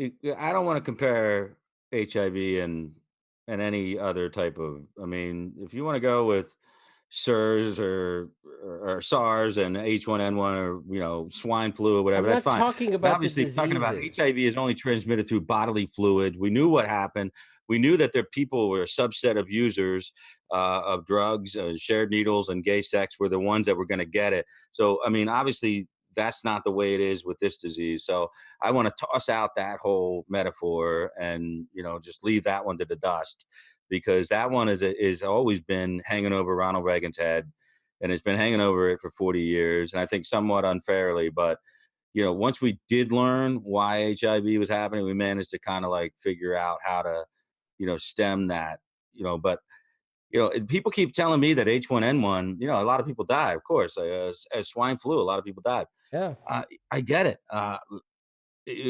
I don't want to compare HIV and any other type of. I mean, if you want to go with SIRS or SARS and H1N1 or swine flu or whatever, I'm that's not fine. talking But about the obviously, talking about diseases. HIV is only transmitted through bodily fluids. We knew what happened. We knew that there people were a subset of users of drugs, shared needles, and gay sex were the ones that were going to get it. So, I mean, obviously, that's not the way it is with this disease. So, I want to toss out that whole metaphor and just leave that one to the dust, because that one is always been hanging over Ronald Reagan's head, and it's been hanging over it for 40 years, and I think somewhat unfairly. But once we did learn why HIV was happening, we managed to kind of like figure out how to stem that. But people keep telling me that H1N1, a lot of people die, of course, as swine flu, a lot of people died. Yeah. I get it.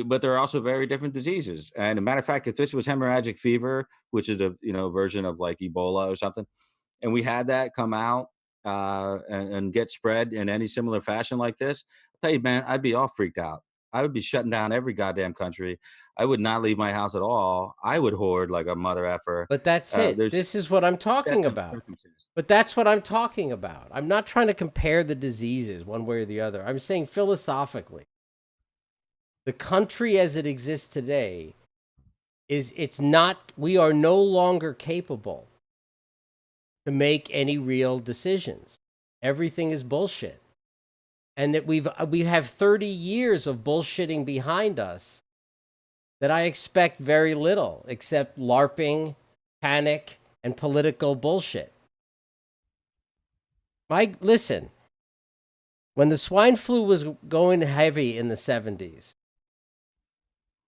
But there are also very different diseases. And a matter of fact, if this was hemorrhagic fever, which is a version of like Ebola or something, and we had that come out and get spread in any similar fashion like this, I'll tell you, man, I'd be all freaked out. I would be shutting down every goddamn country. I would not leave my house at all. I would hoard like a mother effer. But that's it. There's This is what I'm talking That's a about. circumstance. But that's what I'm talking about. I'm not trying to compare the diseases one way or the other. I'm saying philosophically, the country as it exists today it's not, we are no longer capable to make any real decisions. Everything is bullshit. And that we have 30 years of bullshitting behind us that I expect very little except LARPing, panic, and political bullshit. Listen, when the swine flu was going heavy in the 70s,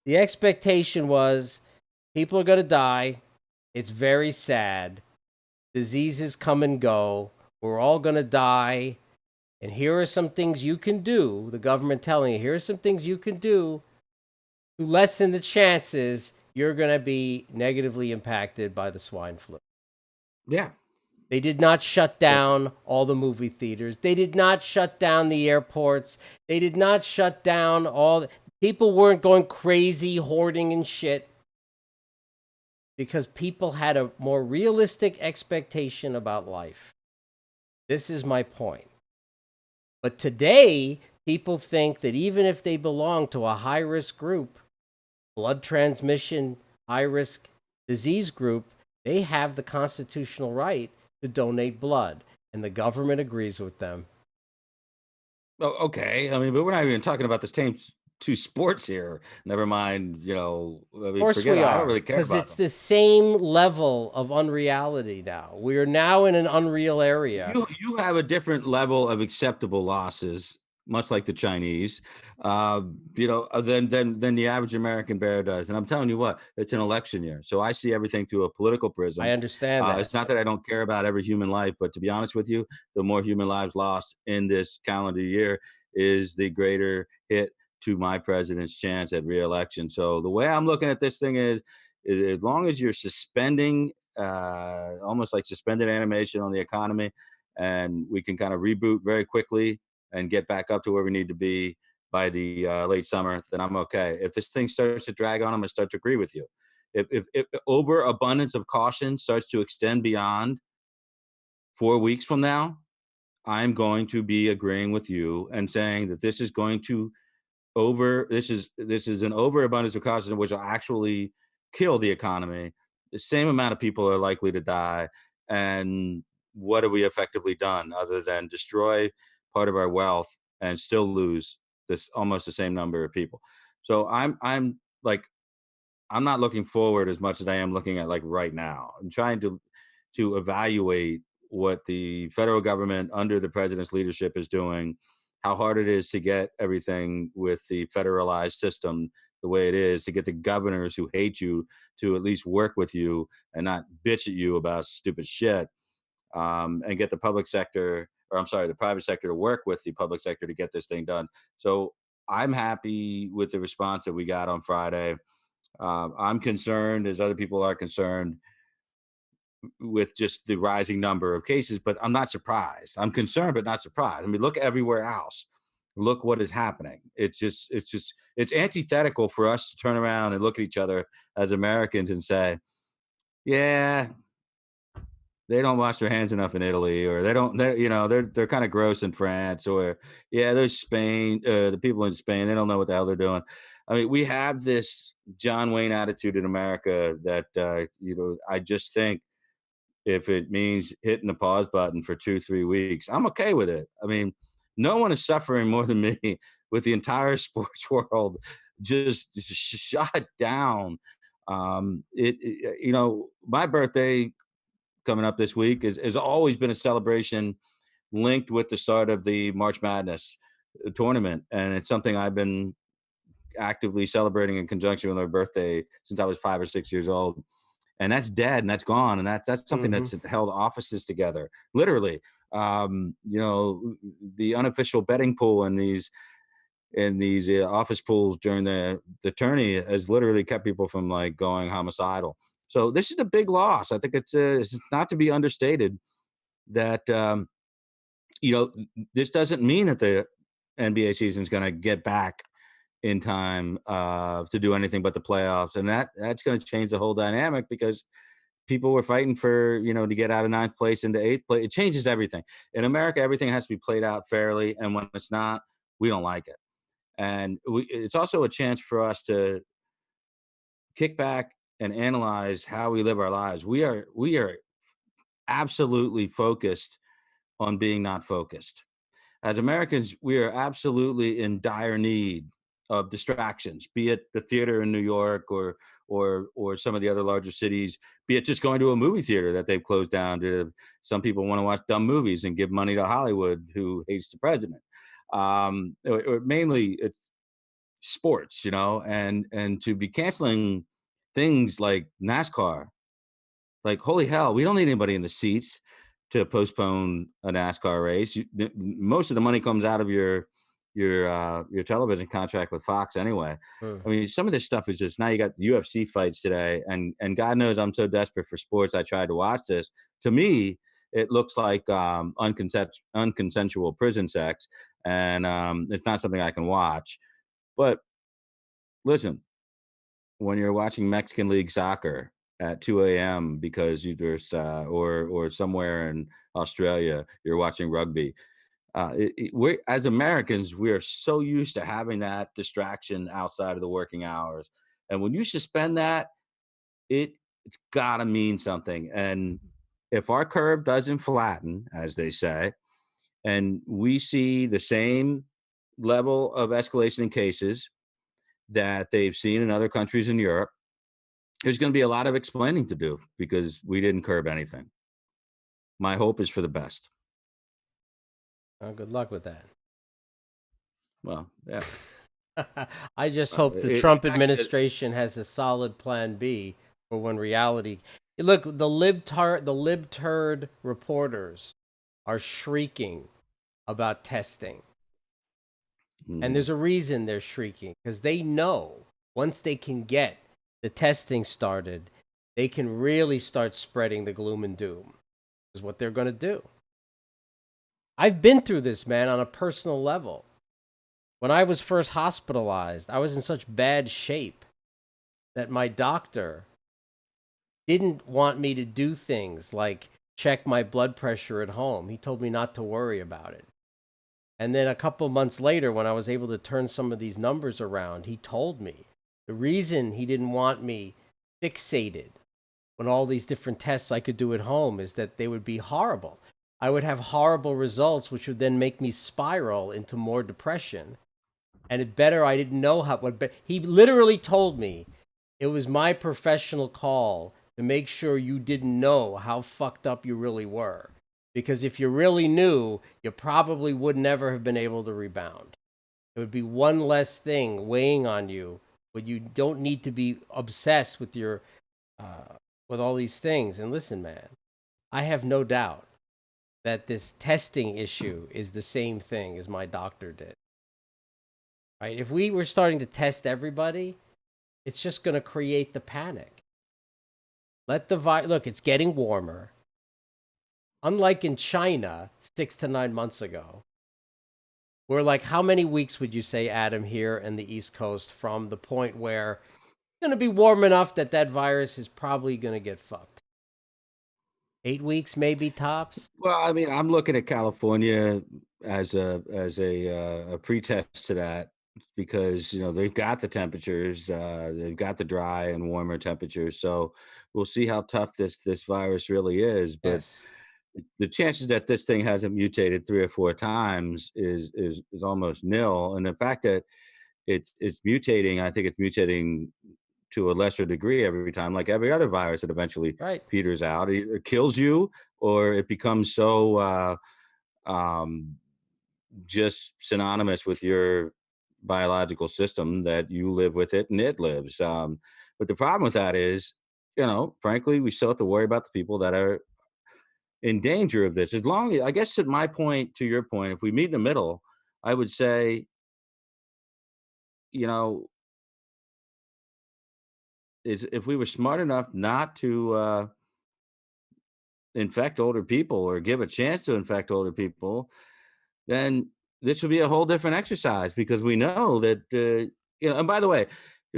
the expectation was people are going to die. It's very sad. Diseases come and go. We're all going to die. And here are some things you can do. The government telling you, here are some things you can do to lessen the chances you're going to be negatively impacted by the swine flu. Yeah. They did not shut down all the movie theaters. They did not shut down the airports. They did not shut down people weren't going crazy hoarding and shit because people had a more realistic expectation about life. This is my point. But today, people think that even if they belong to a high-risk group, blood transmission, high-risk disease group, They have the constitutional right to donate blood, and the government agrees with them. Oh, okay. I mean, but we're not even talking about the same two sports here. Never mind, I Of mean, course, forget we it. I don't are, really care because about it's them. the same level of unreality now. We are now in an unreal area. You have a different level of acceptable losses, much like the Chinese, than the average American bear does. And I'm telling you what, it's an election year, so I see everything through a political I prism. understand that. It's not that I don't care about every human life, but to be honest with you, the more human lives lost in this calendar year is the greater hit to my president's chance at reelection. So the way I'm looking at this thing is as long as you're suspending, almost like suspended animation on the economy, and we can kind of reboot very quickly and get back up to where we need to be by the late summer, then I'm okay. If this thing starts to drag on, I'm gonna start to agree with you. If overabundance of caution starts to extend beyond 4 weeks from now, I'm going to be agreeing with you and saying that this is going to this is an overabundance of caution which will actually kill the economy. The same amount of people are likely to die, and what have we effectively done other than destroy part of our wealth and still lose this almost the same number of people? So I'm like, I'm not looking forward as much as I am looking at like right now. I'm trying to evaluate what the federal government under the president's leadership is doing, how hard it is to get everything with the federalized system the way it is, to get the governors who hate you to at least work with you and not bitch at you about stupid shit, and get the public sector, or I'm sorry, the private sector to work with the public sector to get this thing done. So I'm happy with the response that we got on Friday. I'm concerned, as other people are concerned, with just the rising number of cases, but I'm not surprised. I'm concerned, but not surprised. I mean, look everywhere else. Look what is happening. It's antithetical for us to turn around and look at each other as Americans and say, yeah, they don't wash their hands enough in Italy, or they're kind of gross in France, or yeah, there's Spain, the people in Spain, they don't know what the hell they're doing. I mean, we have this John Wayne attitude in America that I just think if it means hitting the pause button for 2-3 weeks, I'm okay with it. I mean, no one is suffering more than me with the entire sports world just shut down. My birthday coming up this week has always been a celebration linked with the start of the March Madness tournament, and it's something I've been actively celebrating in conjunction with our birthday since I was 5 or 6 years old. And that's dead, and that's gone, and that's something Hmm. that's held offices together, literally. The unofficial betting pool in these office pools during the tourney has literally kept people from like going homicidal. So this is a big loss. I think it's not to be understated that this doesn't mean that the NBA season is going to get back in time to do anything but the playoffs, and that's going to change the whole dynamic because people were fighting for to get out of ninth place into eighth place. It changes everything in America. Everything has to be played out fairly, and when it's not, we don't like it. And it's also a chance for us to kick back and analyze how we live our lives. We are absolutely focused on being not focused. As Americans, we are absolutely in dire need of distractions, be it the theater in New York or some of the other larger cities, be it just going to a movie theater that they've closed down to some people want to watch dumb movies and give money to Hollywood who hates the president. Or mainly it's sports, and to be canceling things like NASCAR, like, holy hell, we don't need anybody in the seats to postpone a NASCAR race. Most of the money comes out of your television contract with Fox anyway. I mean, some of this stuff is just, now you got UFC fights today, and God knows I'm so desperate for sports. I tried to watch this. To me, it looks like unconsensual prison sex, and it's not something I can watch. But listen, when you're watching Mexican League soccer at 2 a.m. because you just or somewhere in Australia you're watching rugby. We're, as Americans, we are so used to having that distraction outside of the working hours, and when you suspend that, it It's got to mean something. And if our curve doesn't flatten, as they say, and we see the same level of escalation in cases that they've seen in other countries in Europe, there's going to be a lot of explaining to do because we didn't curb anything. My hope is for the best. Good luck with that. Well, yeah. I just hope the Trump It's actually, administration has a solid plan B for when reality. Look, the libturd reporters are shrieking about testing. And there's a reason they're shrieking, because they know once they can get the testing started, they can really start spreading the gloom and doom. Is what they're going to do. I've been through this, man, on a personal level. When I was first hospitalized, I was in such bad shape that my doctor didn't want me to do things like check my blood pressure at home. He told me not to worry about it. And then a couple months later, when I was able to turn some of these numbers around, he told me the reason he didn't want me fixated on all these different tests I could do at home is that they would be horrible. I would have horrible results, which would then make me spiral into more depression. And it better I didn't know how. But he literally told me it was my professional call to make sure you didn't know how fucked up you really were. Because if you really knew, you probably would never have been able to rebound. It would be one less thing weighing on you, but you don't need to be obsessed with your with all these things. And listen, man, I have no doubt that this testing issue is the same thing as my doctor did. Right? If we were starting to test everybody, it's just going to create the panic. Let the look, it's getting warmer. Unlike in China 6 to 9 months ago, we're like, how many weeks would you say, Adam, here in the East Coast from the point where it's going to be warm enough that that virus is probably going to get fucked? 8 weeks, maybe tops. well, I mean, I'm looking at California as a pretest to that because they've got the temperatures, they've got the dry and warmer temperatures. So we'll see how tough this virus really is. But Yes. the chances that this thing hasn't mutated 3 or 4 times is almost nil. And the fact that it's mutating, I think it's mutating to a lesser degree every time, like every other virus that eventually Right. peters out. It either kills you or it becomes so just synonymous with your biological system that you live with it and it lives. But the problem with that is, frankly, we still have to worry about the people that are in danger of this. As long as, I guess, at my point, to your point, if we meet in the middle, I would say, you know, is if we were smart enough not to infect older people or give a chance to infect older people, then this would be a whole different exercise because we know that, and by the way,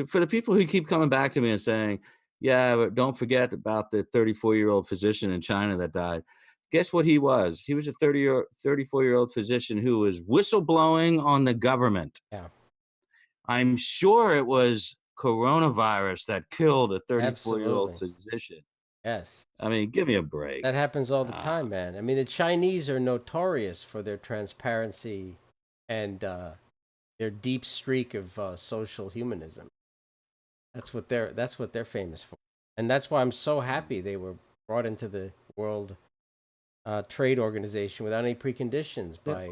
for the people who keep coming back to me and saying, yeah, but don't forget about the 34-year-old physician in China that died. Guess what he was? He was a 34-year-old physician who was whistleblowing on the government. Yeah. I'm sure it was coronavirus that killed a 34-year-old Absolutely. physician. Yes. I mean, give me a break. That happens all the time, man. I mean, the Chinese are notorious for their transparency and their deep streak of social humanism. That's what they're famous for, and that's why I'm so happy they were brought into the World Trade Organization without any preconditions by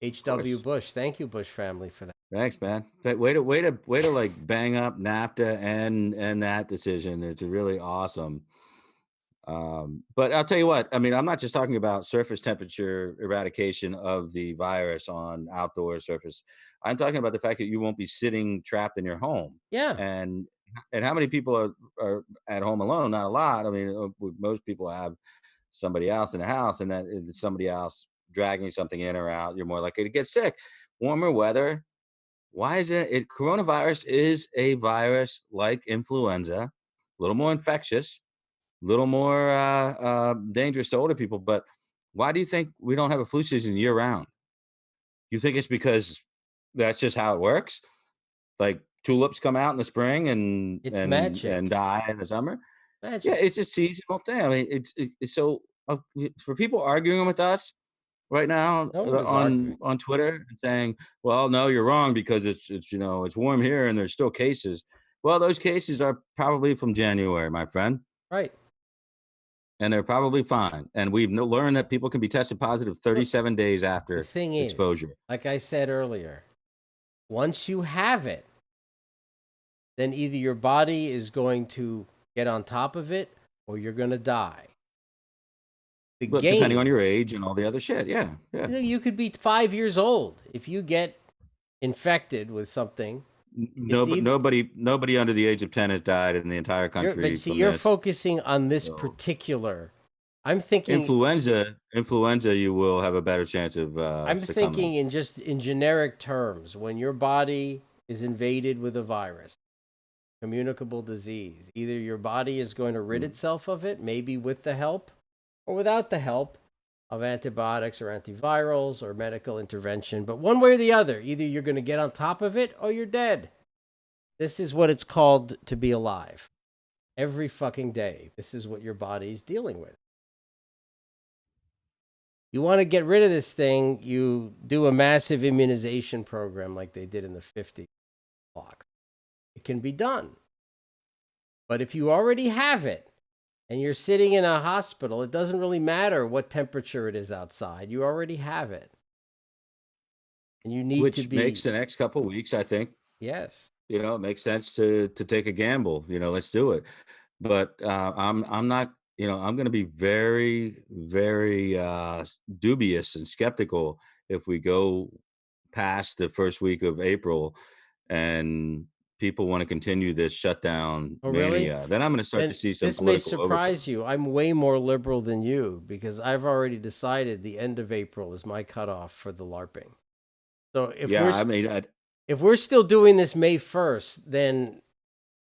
H.W. Bush. Thank you, Bush family, for that. Thanks, man. Way to like bang up NAFTA and that decision. It's really awesome. But I'll tell you what, I mean, I'm not just talking about surface temperature eradication of the virus on outdoor surface. I'm talking about the fact that you won't be sitting trapped in your home. Yeah. And how many people are at home alone? Not a lot. I mean, most people have somebody else in the house, and that is somebody else dragging something in or out. You're more likely to get sick. Warmer weather. Why is it? Coronavirus is a virus like influenza, a little more infectious, little more dangerous to older people. But why do you think we don't have a flu season year round? You think it's because that's just how it works? Like tulips come out in the spring and It's and magic. die in the summer? Imagine. Yeah, it's a seasonal thing. I mean, it's so for people arguing with us right now No one is arguing. on Twitter and saying, "Well, no, you're wrong because it's it's warm here and there's still cases." Well, those cases are probably from January, my friend, Right. and they're probably fine. And we've learned that people can be tested positive Look, 37 days the after thing is, exposure. like I said earlier, once you have it, then either your body is going to get on top of it or you're going to die. The But depending on game, your age and all the other shit, yeah, yeah. you could be 5 years old. If you get infected with something, No, it's but either nobody under the age of 10 has died in the entire but country see, from you're this. focusing on this So particular. I'm thinking influenza, you will have a better chance of I'm succumbing. thinking in just in generic terms. When your body is invaded with a virus, communicable disease, either your body is going to rid Mm. itself of it, maybe with the help or without the help of antibiotics or antivirals or medical intervention. But one way or the other, either you're going to get on top of it or you're dead. This is what it's called to be alive. Every fucking day, this is what your body's dealing with. You want to get rid of this thing, you do a massive immunization program like they did in the 50s blocks. It can be done. But if you already have it and you're sitting in a hospital, it doesn't really matter what temperature it is outside. You already have it. And you need to Which makes be, the next couple of weeks, I think, yes. it makes sense to take a gamble. Let's do it. But I'm not. I'm going to be very, very dubious and skeptical if we go past the first week of April and people want to continue this shutdown Oh, really? mania. Then I'm going to start to Then see some this may political surprise overtones. you. I'm way more liberal than you because I've already decided the end of April is my cutoff for the LARPing. So Yeah, I mean, if we're still doing this May 1st, then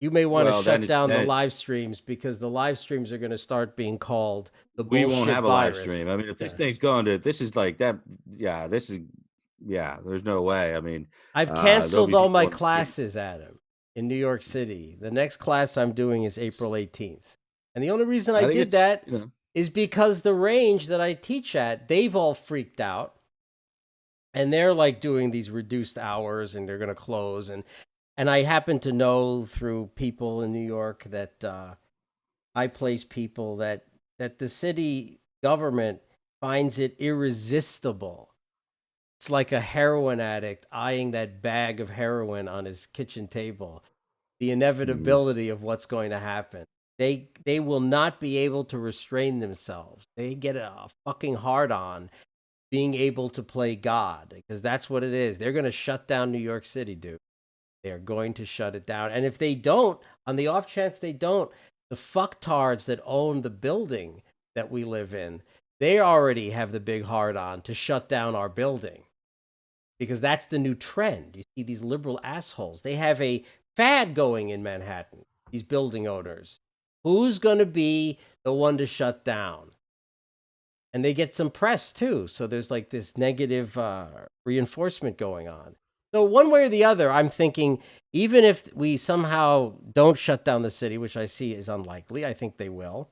you may want to well, shut down the then live streams because the live streams are going to start being called the we won't bullshit have a live virus. stream. I mean, if this Yeah. thing's going to, this is like that. Yeah, this is. Yeah, there's no way. I mean, I've there'll canceled be all my people on the street. classes, Adam, in New York City. The next class I'm doing is April 18th. And the only reason I I think did it's that is because the range that I teach at, they've all freaked out. And they're like doing these reduced hours and they're going to close. And I happen to know through people in New York that I place people that the city government finds it irresistible. It's like a heroin addict eyeing that bag of heroin on his kitchen table. The Mhm. inevitability of what's going to happen. They will not be able to restrain themselves. They get a fucking hard on being able to play God because that's what it is. They're going to shut down New York City, dude. They're going to shut it down. And if they don't, on the off chance they don't, the fucktards that own the building that we live in, they already have the big hard on to shut down our building because that's the new trend. You see these liberal assholes. They have a fad going in Manhattan, these building owners. Who's going to be the one to shut down? And they get some press too. So there's like this negative reinforcement going on. So one way or the other, I'm thinking even if we somehow don't shut down the city, which I see is unlikely, I think they will,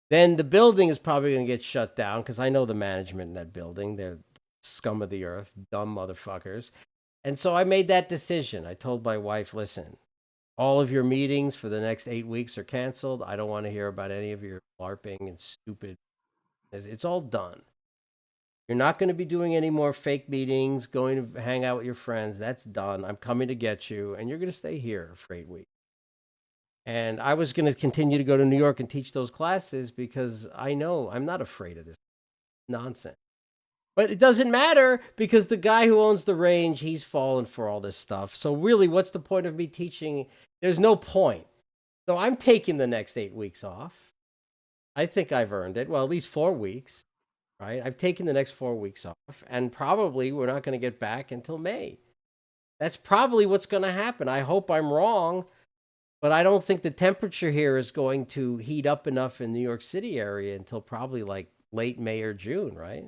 then the building is probably going to get shut down because I know the management in that building. They're scum of the earth, dumb motherfuckers. And so I made that decision. I told my wife, listen, all of your meetings for the next 8 weeks are canceled. I don't want to hear about any of your LARPing and stupid. It's all done. You're not going to be doing any more fake meetings, going to hang out with your friends. That's done. I'm coming to get you, and you're going to stay here for 8 weeks. And I was going to continue to go to New York and teach those classes because I know I'm not afraid of this nonsense. But it doesn't matter because the guy who owns the range, he's fallen for all this stuff. So really, what's the point of me teaching? There's no point. So I'm taking the next 8 weeks off. I think I've earned it. Well, at least 4 weeks, right? I've taken the next 4 weeks off, and probably we're not going to get back until May. That's probably what's going to happen. I hope I'm wrong, but I don't think the temperature here is going to heat up enough in New York City area until probably like late May or June, right?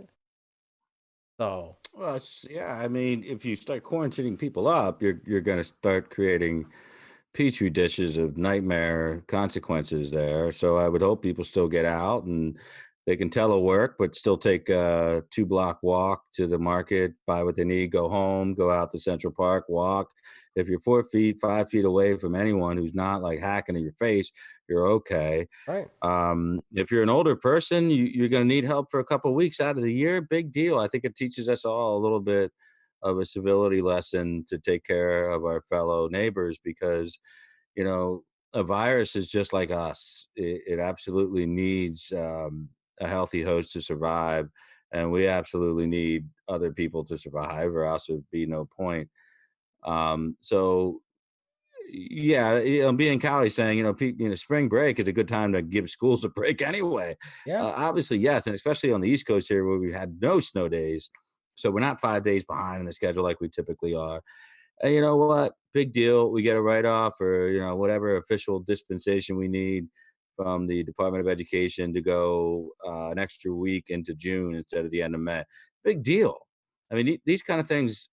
So, Well, yeah. I mean, if you start quarantining people up, you're going to start creating petri dishes of nightmare consequences there. So I would hope people still get out and they can telework, but still take a 2 block walk to the market, buy what they need, go home, go out to Central Park, walk. If you're 4 feet, 5 feet away from anyone who's not like hacking in your face, you're okay. Right. If you're an older person, you're going to need help for a couple of weeks out of the year. Big deal. I think it teaches us all a little bit of a civility lesson to take care of our fellow neighbors because, you know, a virus is just like us. It absolutely needs a healthy host to survive. And we absolutely need other people to survive, or else there'd be no point. So yeah, being Cali saying, spring break is a good time to give schools a break anyway. Yeah. Obviously, yes, and especially on the East Coast here where we had no snow days, so we're not 5 days behind in the schedule like we typically are. And you know what? Big deal. We get a write off or whatever official dispensation we need from the Department of Education to go an extra week into June instead of the end of May. Big deal. I mean, these kind of things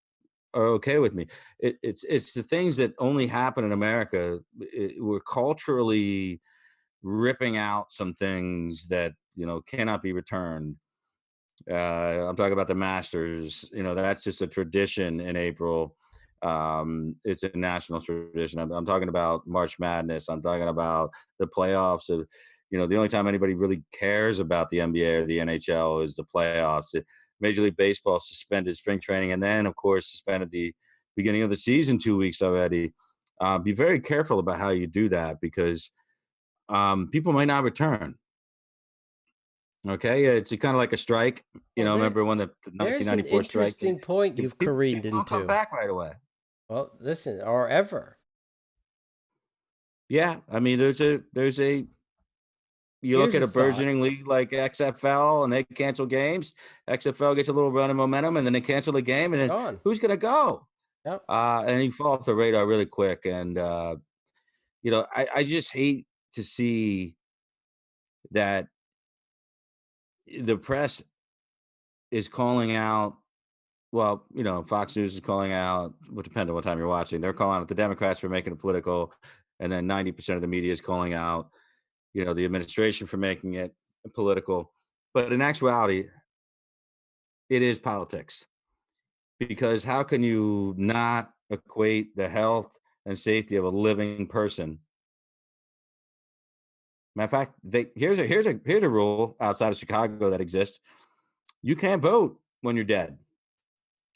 are okay with me. It's the things that only happen in America. We're culturally ripping out some things that cannot be returned. I'm talking about the Masters. That's just a tradition in April. It's a national tradition. I'm talking about March Madness. I'm talking about the playoffs. Of the only time anybody really cares about the NBA or the NHL is the playoffs. Major League Baseball suspended spring training, and then of course suspended the beginning of the season 2 weeks already. Be very careful about how you do that because people might not return. Okay, it's kind of like a strike. Well, Remember when the there's an 1994 strike? interesting point you've People careened don't come into. back right away. Well, listen, or ever. Yeah, I mean, there's a you look Here's at a a thought. burgeoning league like XFL, and they cancel games. XFL gets a little run of momentum, and then they cancel the game, and then Gone. who's going to go? Yep. And you fall off the radar really quick. And I just hate to see that the press is calling out. Well, Fox News is calling out. Well, depends on what time you're watching. They're calling out the Democrats for making it political, and then 90% of the media is calling out, the administration for making it political. But in actuality, it is politics because how can you not equate the health and safety of a living person? Matter of fact, here's a rule outside of Chicago that exists: you can't vote when you're dead.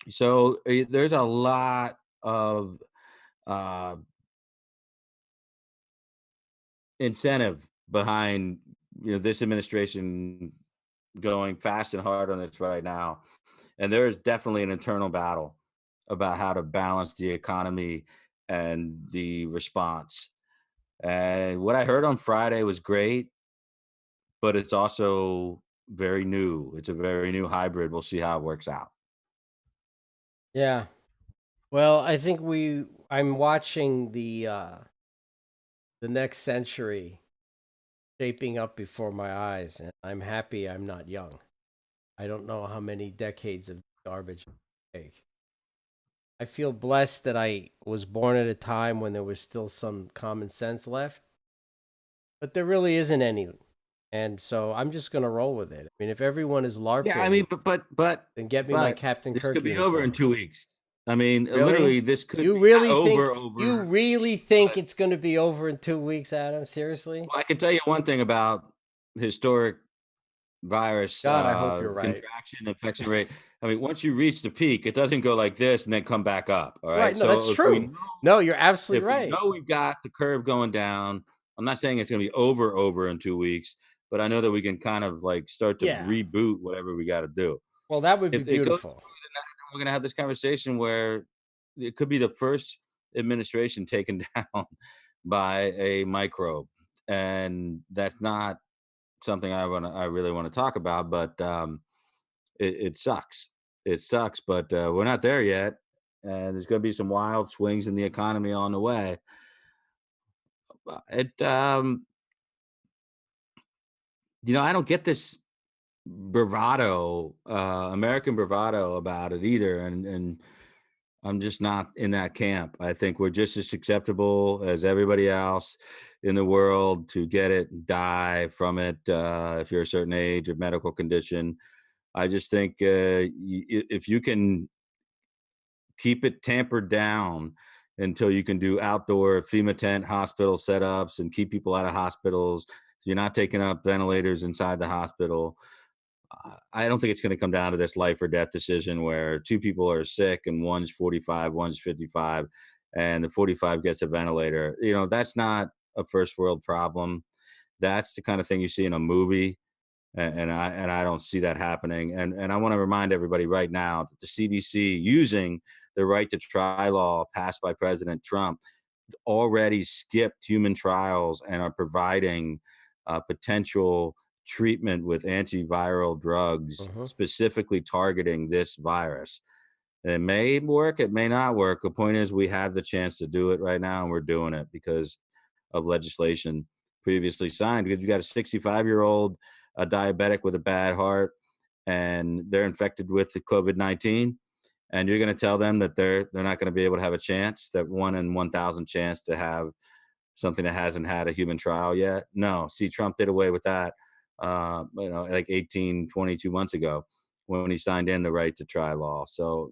So there's a lot of uh, incentive behind this administration going fast and hard on this right now. And there is definitely an internal battle about how to balance the economy and the response. And what I heard on Friday was great, but it's also very new. It's a very new hybrid. We'll see how it works out. Yeah. Well, I think I'm watching the next century shaping up before my eyes, and I'm happy I'm not young. I don't know how many decades of garbage I take. I feel blessed that I was born at a time when there was still some common sense left, but there really isn't any. And so I'm just going to roll with it. I mean, if everyone is Yeah, I mean, LARPing, but then get me my but Captain this Kirk could be over in uniform. 2 weeks. I mean, Really? literally, this could You be not really think you over. really think But it's going to be over in 2 weeks, Adam? Seriously? well, I can tell you one thing about historic virus God, I hope you're right. contraction infection rate. I mean, once you reach the peak, it doesn't go like this and then come back up. All Right? right. No, that's So true. No, you're absolutely if we right. know we've got the curve going down, I'm not saying it's going to be over in 2 weeks, but I know that we can kind of like start to Yeah. reboot whatever we got to do. Well, that would be If it goes, beautiful. we're going to have this conversation where it could be the first administration taken down by a microbe, and that's not something I really want to talk about, but it sucks. It sucks, but we're not there yet, and there's going to be some wild swings in the economy on the way. It I don't get this bravado, American bravado about it either, and I'm just not in that camp. I think we're just as acceptable as everybody else in the world to get it and die from it if you're a certain age or medical condition. I just think if you can keep it tampered down until you can do outdoor FEMA tent hospital setups and keep people out of hospitals, you're not taking up ventilators inside the hospital. I don't think it's going to come down to this life or death decision where two people are sick and one's 45, one's 55, and the 45 gets a ventilator. That's not a first world problem. That's the kind of thing you see in a movie, and I don't see that happening. And I want to remind everybody right now that the CDC, using the right to try law passed by President Trump, already skipped human trials and are providing potential treatment with antiviral drugs Mm-hmm. specifically targeting this virus. It may work, it may not work. The point is, we have the chance to do it right now, and we're doing it because of legislation previously signed. Because you got a 65-year-old a diabetic with a bad heart, and they're infected with the COVID-19, and you're going to tell them that they're not going to be able to have a chance, that 1 in 1,000 chance to have something that hasn't had a human trial yet. No, see, Trump did away with that, like 18, 22 months ago when he signed in the right to try law. So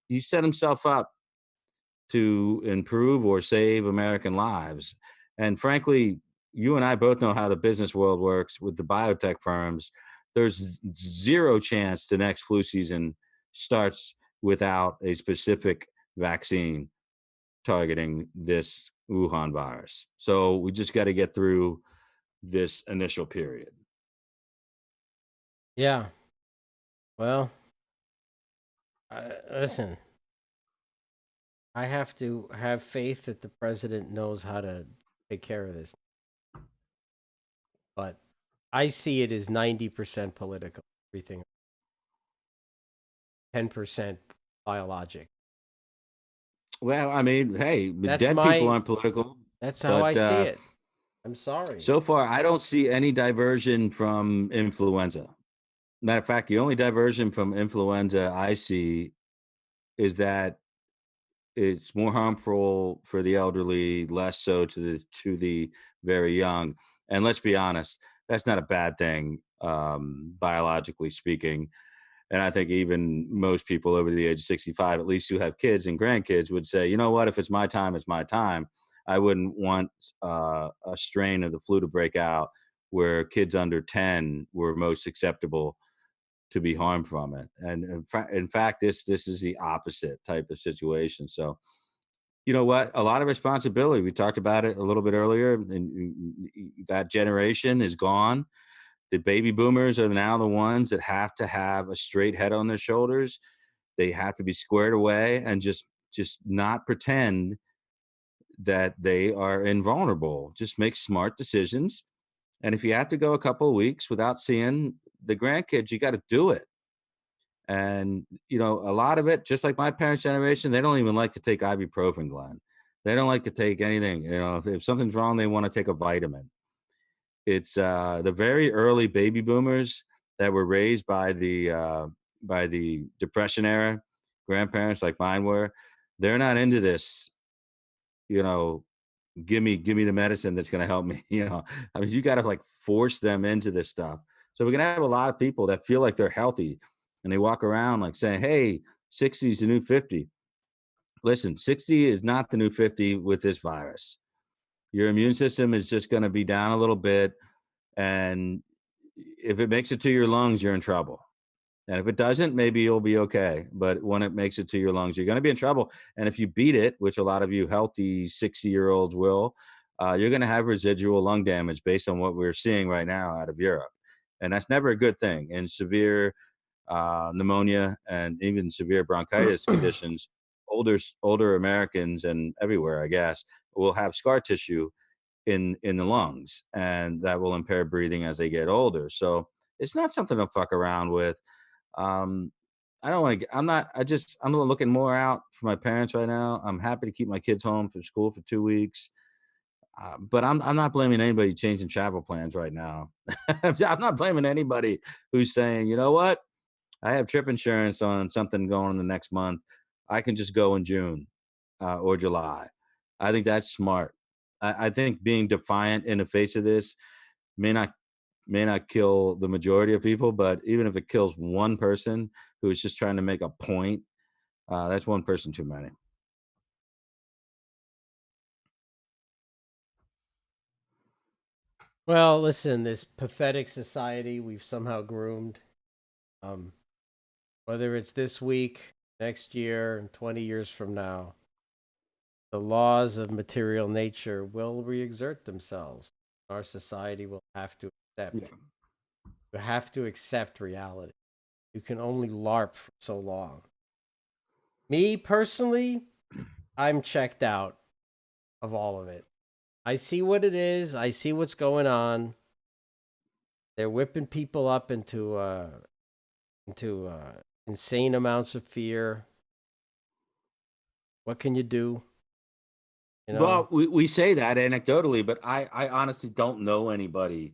he set himself up to improve or save American lives. And frankly, you and I both know how the business world works with the biotech firms. There's zero chance the next flu season starts without a specific vaccine targeting this Wuhan virus. So we just got to get through this initial period. Yeah. Well, listen, I have to have faith that the president knows how to take care of this. But I see it as 90% political, everything, 10% biologic. Well, I mean, hey, That's dead people my aren't political, that's how I but see it. I'm sorry. so far I don't see any diversion from influenza. Matter of fact, the only diversion from influenza I see is that it's more harmful for the elderly, less so to the very young. And let's be honest, that's not a bad thing, biologically speaking. And I think even most people over the age of 65, at least who have kids and grandkids, would say, you know what, if it's my time, it's my time. I wouldn't want a strain of the flu to break out where kids under 10 were most acceptable to be harmed from it. And in fact, this is the opposite type of situation. So, you know what? A lot of responsibility. We talked about it a little bit earlier, and that generation is gone. The baby boomers are now the ones that have to have a straight head on their shoulders. They have to be squared away and just not pretend that they are invulnerable. Just make smart decisions. And if you have to go a couple of weeks without seeing the grandkids, you got to do it. And, a lot of it, just like my parents' generation, they don't even like to take ibuprofen, Glenn. They don't like to take anything. If something's wrong, they want to take a vitamin. It's the very early baby boomers that were raised by the Depression era, grandparents like mine were. They're not into this, you know, give me the medicine that's going to help me. I mean, you got to like force them into this stuff. So we're going to have a lot of people that feel like they're healthy and they walk around like saying, hey, 60 is the new 50. Listen, 60 is not the new 50 with this virus. Your immune system is just going to be down a little bit. And if it makes it to your lungs, you're in trouble. And if it doesn't, maybe you'll be okay. But when it makes it to your lungs, you're going to be in trouble. And if you beat it, which a lot of you healthy 60-year-olds will, you're going to have residual lung damage based on what we're seeing right now out of Europe. And that's never a good thing. In severe pneumonia and even severe bronchitis conditions, older Americans and everywhere, I guess, will have scar tissue in the lungs, and that will impair breathing as they get older. So it's not something to fuck around with. Um, I don't want to. I'm looking more out for my parents right now. I'm happy to keep my kids home from school for 2 weeks, but I'm not blaming anybody changing travel plans right now. I'm not blaming anybody who's saying, you know what, I have trip insurance on something going in the next month. I can just go in June or July. I think that's smart. I think being defiant in the face of this may not kill the majority of people, but even if it kills one person who is just trying to make a point, that's one person too many. Well, listen, this pathetic society we've somehow groomed, um, whether it's this week, next year, and 20 years from now, the laws of material nature will reexert themselves. Our society will have to Yeah. accept. You have to accept reality. You can only LARP for so long. Me personally, I'm checked out of all of it. I see what it is. I see what's going on. They're whipping people up into insane amounts of fear. What can you do? You know, Well, we say that anecdotally, but I honestly don't know anybody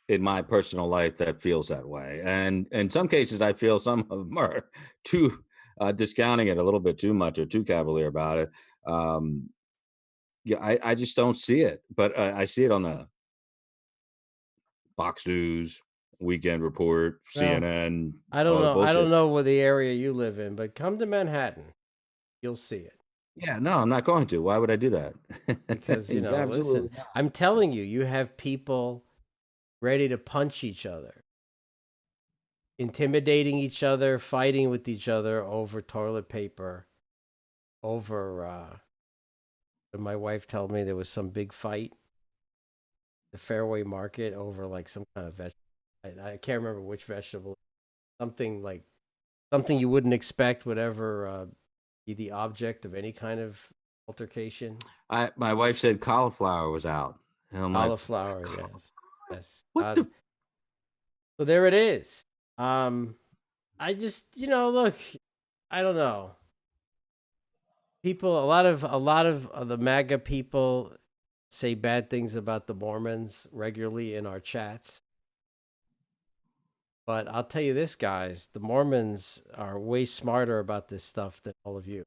in my personal life that feels that way. And in some cases, I feel some of them are too discounting it a little bit too much or too cavalier about it. Um, yeah, I just don't see it, but I see it on the Fox News, Weekend Report, well, CNN, I don't all this know. I don't bullshit. know what the area you live in, but come to Manhattan, you'll see it. Yeah, no, I'm not going to. Why would I do that? Because, listen, Absolutely not. I'm telling you, you have people ready to punch each other, intimidating each other, fighting with each other over toilet paper, over my wife told me there was some big fight the Fairway Market over like some kind of vegetable. I can't remember which vegetable. Something like something you wouldn't expect would ever be the object of any kind of altercation. My wife said cauliflower was out, and I'm like, Cauliflower, yes, yes. what the? So there it is. I just, look, I don't know. People, a lot of the MAGA people say bad things about the Mormons regularly in our chats. But I'll tell you this, guys, the Mormons are way smarter about this stuff than all of you.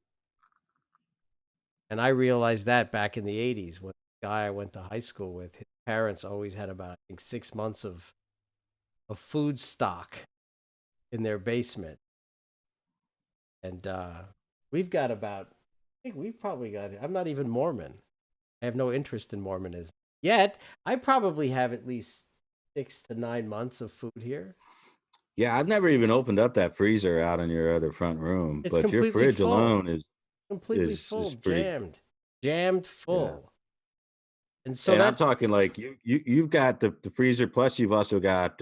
And I realized that back in the 80s when the guy I went to high school with, his parents always had about, I think, 6 months of food stock in their basement. And we've got about, I think we've probably got, I'm not even Mormon. I have no interest in Mormonism. Yet, I probably have at least 6 to 9 months of food here. Yeah, I've never even opened up that freezer out in your other front room, It's but your completely fridge full. alone is Completely full, is pretty. jammed Yeah. full. And so And I'm that's talking like you've got the freezer, plus you've also got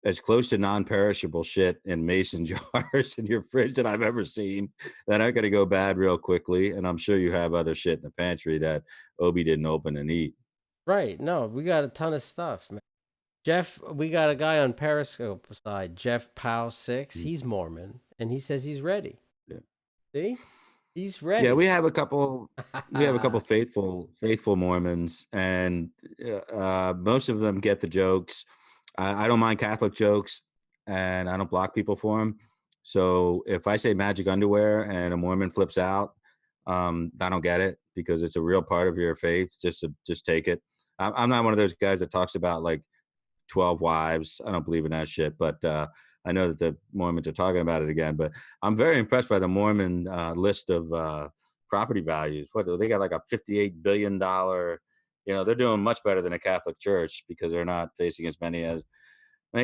as close to non-perishable shit in mason jars in your fridge that I've ever seen that are going to go bad real quickly. And I'm sure you have other shit in the pantry that Obi didn't open and eat. right. No, we got a ton of stuff, man. Jeff, we got a guy on Periscope side, Jeff Pow 6. Mm. He's Mormon, and he says he's ready. Yeah. See? He's Yeah, ready. we have a couple faithful Mormons, and most of them get the jokes. I don't mind Catholic jokes, and I don't block people for them. So if I say magic underwear and a Mormon flips out, I don't get it because it's a real part of your faith. Just take it. I'm not one of those guys that talks about like 12 wives. I don't believe in that shit, but I know that the Mormons are talking about it again. But I'm very impressed by the Mormon list of property values. What they got, like a $58 billion. They're doing much better than a Catholic Church because they're not facing as many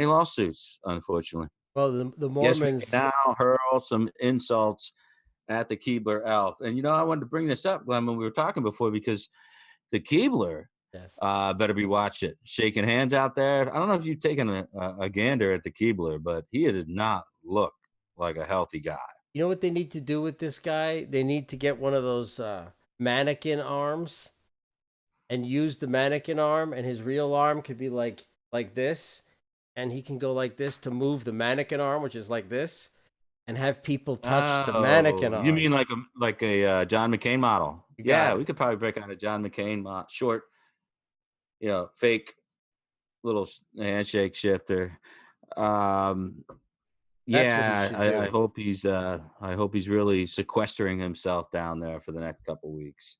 lawsuits, unfortunately. Well, the Yes, we can Mormons, now hurl some insults at the Keebler elf. And I wanted to bring this up, Glenn, when we were talking before, because the Keebler yes. better be watching it. Shaking hands out there. I don't know if you've taken a gander at the Keebler, but he does not look like a healthy guy. You know what they need to do with this guy? They need to get one of those mannequin arms and use the mannequin arm, and his real arm could be like this, and he can go like this to move the mannequin arm, which is like this, and have people touch the mannequin Oh, you arm. mean like a John McCain model? You got Yeah, we it. could probably break out a John McCain short, fake little handshake shifter. Um, That's what he Yeah, should I do. hope he's really sequestering himself down there for the next couple weeks.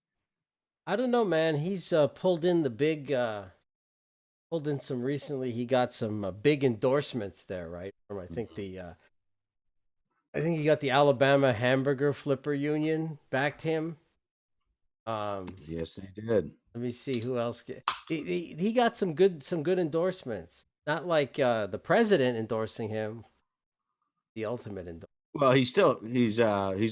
I don't know, man. He's pulled in the big, pulled in some recently. He got some big endorsements there, right? From I think he got the Alabama Hamburger Flipper Union backed him. Yes, they did. Let me see who else. He got some good endorsements. Not like the president endorsing him, the ultimate endorsement. Well, he's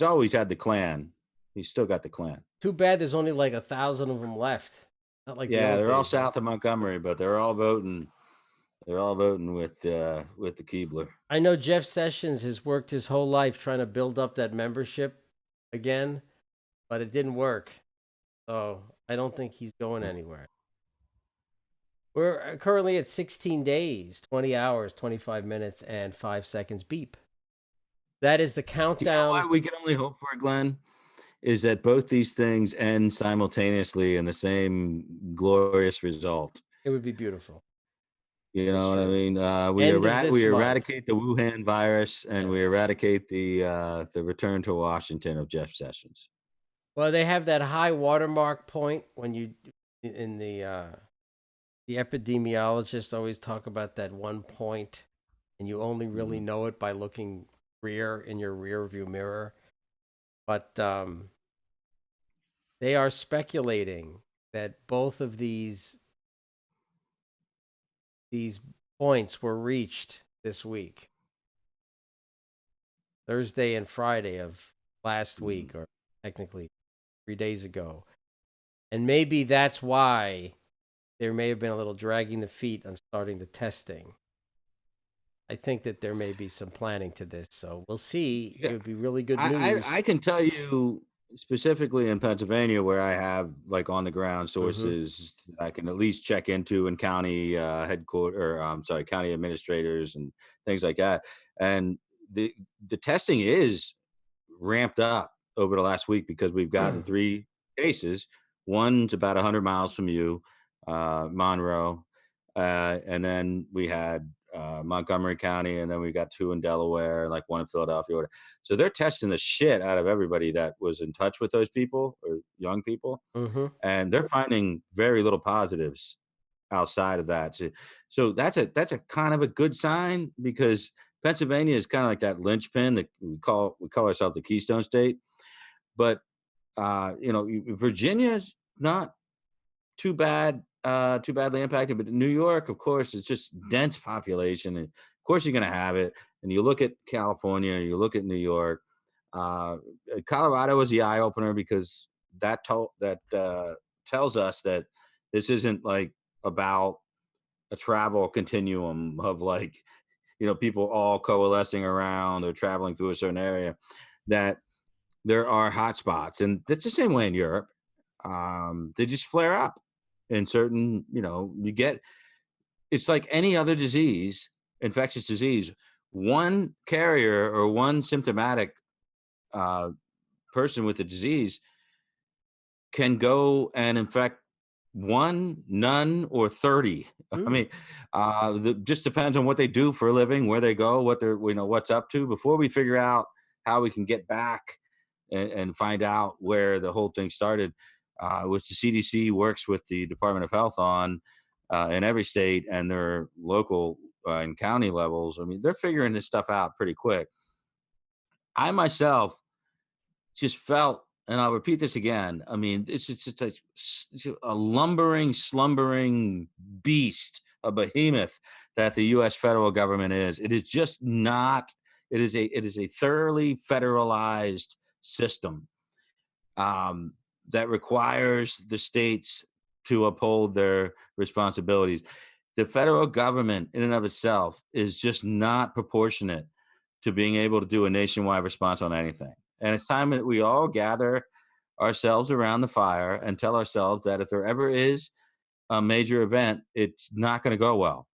always had the Klan. He's still got the Klan. Too bad there's only like 1,000 of them left. Not like the Yeah, old they're all days, right? south of Montgomery, but they're all voting. They're all voting with the Keebler. I know Jeff Sessions has worked his whole life trying to build up that membership again, but it didn't work. So I don't think he's going anywhere. We're currently at 16 days, 20 hours, 25 minutes, and 5 seconds beep. That is the You know countdown. what we can only hope for, Glenn, is that both these things end simultaneously in the same glorious result. It would be beautiful. You That's know what I true. mean? End of this We month. eradicate the Wuhan virus, and we Yes. eradicate the return to Washington of Jeff Sessions. Well, they have that high watermark point when you in the epidemiologists always talk about that one point, and you only really know it by looking in your rear view mirror. But they are speculating that both of these points were reached this week, Thursday and Friday of last week, or technically 3 days ago. And maybe that's why there may have been a little dragging the feet on starting the testing. I think that there may be some planning to this, so we'll see. Yeah. It would be really good news. I can tell you specifically in Pennsylvania where I have like on the ground sources I can at least check into in county headquarters, or I'm sorry, county administrators and things like that. And the testing is ramped up over the last week because we've gotten 3 cases. One's about 100 miles from you, Monroe, and then we had Montgomery County, and then we got 2 in Delaware, like 1 in Philadelphia. So they're testing the shit out of everybody that was in touch with those people or young people, Mm-hmm. and they're finding very little positives outside of that. So that's a kind of a good sign because Pennsylvania is kind of like that linchpin that we call ourselves the Keystone State, but Virginia's not too too badly impacted. But New York, of course, it's just dense population, and of course you're going to have it. And you look at California, you look at New York, uh, Colorado was the eye opener because that tells us that this isn't like about a travel continuum of like people all coalescing around or traveling through a certain area. That there are hot spots, and that's the same way in Europe. They just flare up in certain, you get, it's like any other disease, infectious disease. One carrier or one symptomatic uh, person with the disease can go and infect one, none, or 30. I mean, just depends on what they do for a living, where they go, what they're, what's up to. Before we figure out how we can get back and find out where the whole thing started, which the CDC works with the Department of Health on in every state and their local and county levels. I mean, they're figuring this stuff out pretty quick. I myself just felt, and I'll repeat this again. I mean, it's just a lumbering, slumbering beast, a behemoth that the U.S. federal government is. It is just not. It is a thoroughly federalized system that requires the states to uphold their responsibilities. The federal government, in and of itself, is just not proportionate to being able to do a nationwide response on anything. And it's time that we all gather ourselves around the fire and tell ourselves that if there ever is a major event, it's not going to go well.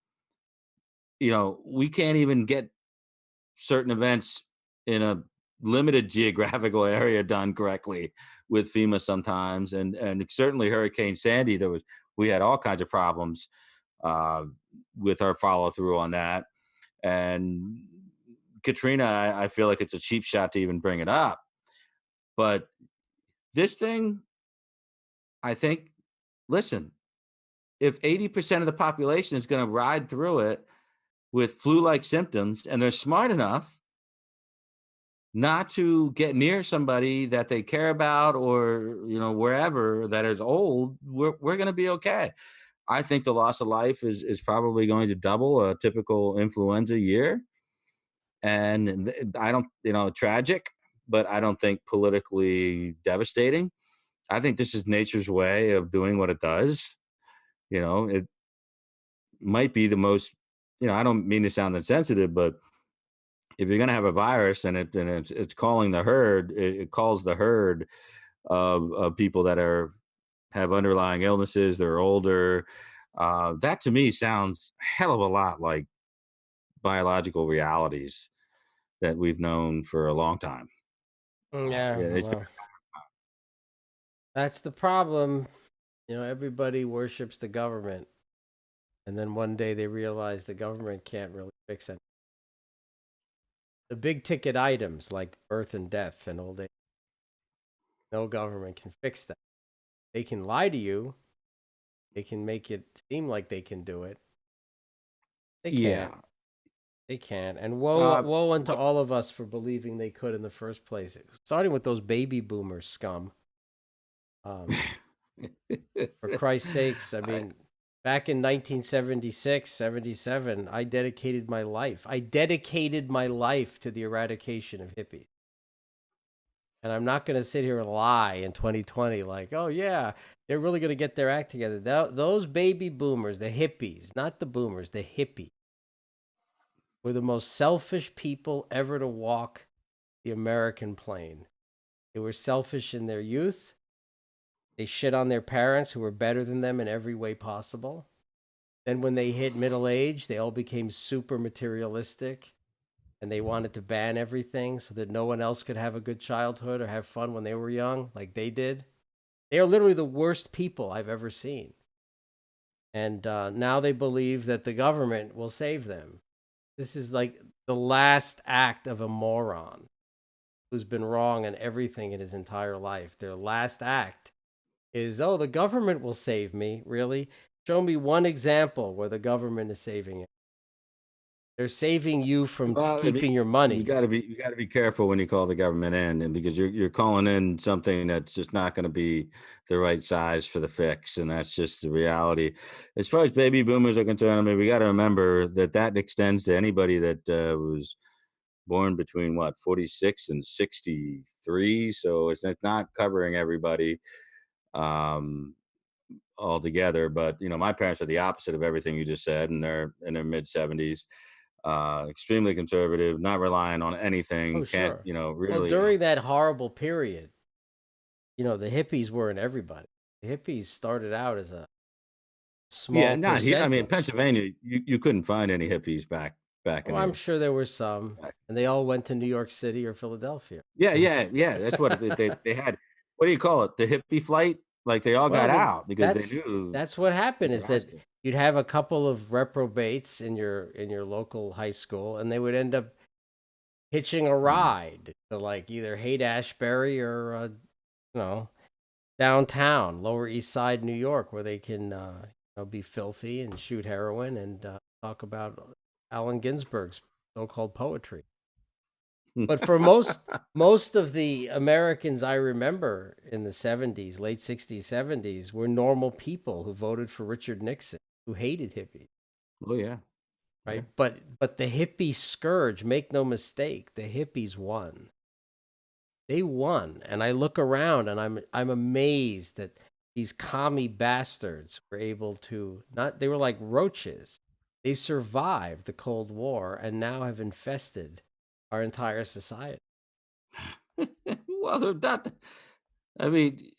We can't even get certain events in a limited geographical area done correctly with FEMA sometimes. And certainly Hurricane Sandy, we had all kinds of problems with our follow through on that. And Katrina, I feel like it's a cheap shot to even bring it up. But this thing, I think, listen, if 80% of the population is going to ride through it with flu-like symptoms, and they're smart enough not to get near somebody that they care about, or wherever, that is old, we're going to be okay. I think the loss of life is probably going to double a typical influenza year, and I don't, tragic, but I don't think politically devastating. I think this is nature's way of doing what it does. It might be the most, I don't mean to sound insensitive, but if you're going to have a virus and it's calling the herd, it calls the herd of people that have underlying illnesses. They're older. That to me sounds a hell of a lot like biological realities that we've known for a long time. Yeah, Yeah, it's well, that's the problem. Everybody worships the government, and then one day they realize the government can't really fix it. The big ticket items like birth and death and old age, no government can fix that. They can lie to you. They can make it seem like they can do it. They yeah. can't. They can't. And woe unto But all of us for believing they could in the first place. Starting with those baby boomer scum. For Christ's sakes, I I, mean, back in 1976, 77, I dedicated my life. I dedicated my life to the eradication of hippies. And I'm not going to sit here and lie in 2020 like, oh, yeah, they're really going to get their act together. Those baby boomers, the hippies, not the boomers, the hippies, were the most selfish people ever to walk the American plane. They were selfish in their youth. They shit on their parents who were better than them in every way possible. Then when they hit middle age, they all became super materialistic and they wanted to ban everything so that no one else could have a good childhood or have fun when they were young like they did. They are literally the worst people I've ever seen. And now they believe that the government will save them. This is like the last act of a moron who's been wrong on everything in his entire life. Their last act is, oh, the government will save me. Really? Show me one example where the government is saving it. They're saving you from well, I mean, keeping your you money. got to be careful when you call the government in, and because you're calling in something that's just not going to be the right size for the fix, and that's just the reality. As far as baby boomers are concerned, I mean, we got to remember that extends to anybody that was born between 46 and 63, so it's not covering everybody altogether. But my parents are the opposite of everything you just said, and they're in their mid 70s, extremely conservative, not relying on Oh, anything, can't sure. Well, really. during that horrible period, the hippies weren't everybody. The hippies started out as a Yeah, small not here. I mean, percentage. Pennsylvania, you couldn't find any hippies back Oh, in I'm the sure there were some, back. and they all went to New York City or Philadelphia. Yeah, that's what they had. What do you call it, the hippie flight? Like, they all Well, got out because they that's knew that's what happened is that Nebraska. you'd have a couple of reprobates in your local high school, and they would end up hitching a Mm. ride to like either Haight Ashbury or downtown Lower East Side New York, where they can be filthy and shoot heroin and talk about Allen Ginsberg's so-called poetry. But for most of the Americans I remember in the 70s, late 60s, 70s, were normal people who voted for Richard Nixon, who hated hippies, Oh yeah, yeah. right? But the hippie scourge, make no mistake, the hippies won. They won. And I look around and I'm amazed that these commie bastards were able to not they were like roaches. They survived the Cold War and now have infested our entire society. Well, they're not. I mean,